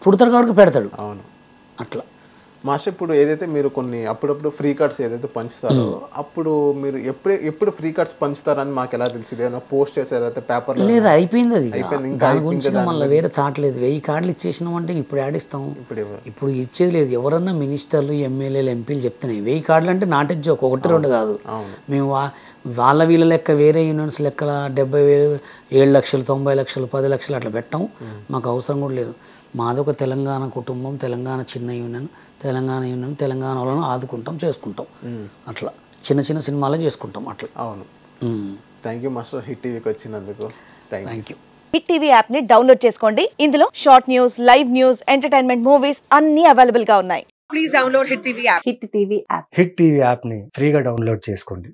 పుడతాడు కాబట్టి పెడతాడు. అట్లా మాస్టర్ ఇప్పుడు ఏదైతే మీరు కొన్ని అప్పుడప్పుడు ఫ్రీ కార్డ్స్ ఏదైతే పంచుతారో, అప్పుడు మీరు ఎప్పుడు ఫ్రీ కార్డ్స్ పంచుతారని మాకు ఎలా తెలిసింది? ఏమైనా పోస్ట్ చేశారు అయితే పేపర్? లేదు, అయిపోయింది అది. దాని గురించి మళ్ళీ వేరే థాట్ లేదు. 1000 కార్డులు ఇచ్చేసినామంటే ఇప్పుడు ఆడిస్తాం. ఇప్పుడు ఇచ్చేది లేదు. ఎవరన్నా మినిస్టర్లు, ఎమ్మెల్యేలు, ఎంపీలు చెప్తున్నాయి 1000 కార్డులు అంటే నాట్ జోక్, 1, 2 కాదు. మేము వాళ్ళ వీళ్ళ లెక్క వేరే యూనియన్స్ లెక్కల 70,000, 7 లక్షలు, 90 లక్షలు, 10 లక్షలు అట్లా పెట్టాం. మాకు అవసరం కూడా లేదు. మాదొక తెలంగాణ కుటుంబం, తెలంగాణ చిన్న యూనియన్, తెలంగాణ వాళ్ళను ఆదుకుంటాం, చేసుకుంటాం. అట్లా చిన్న సినిమాలే చేసుకుంటాం అట్లా. అవును. థ్యాంక్ యూ మాస్టర్, హిట్ టీవీకి వచ్చినందుకు thank you. Hit TV app ని డౌన్లోడ్ చేసుకోండి. ఇందులో short news, live news, entertainment movies అన్ని అవైలబుల్ గా ఉన్నాయి. Please download hit TV app. Hit TV app. Hit TV app ని ఫ్రీగా డౌన్లోడ్ చేసుకోండి.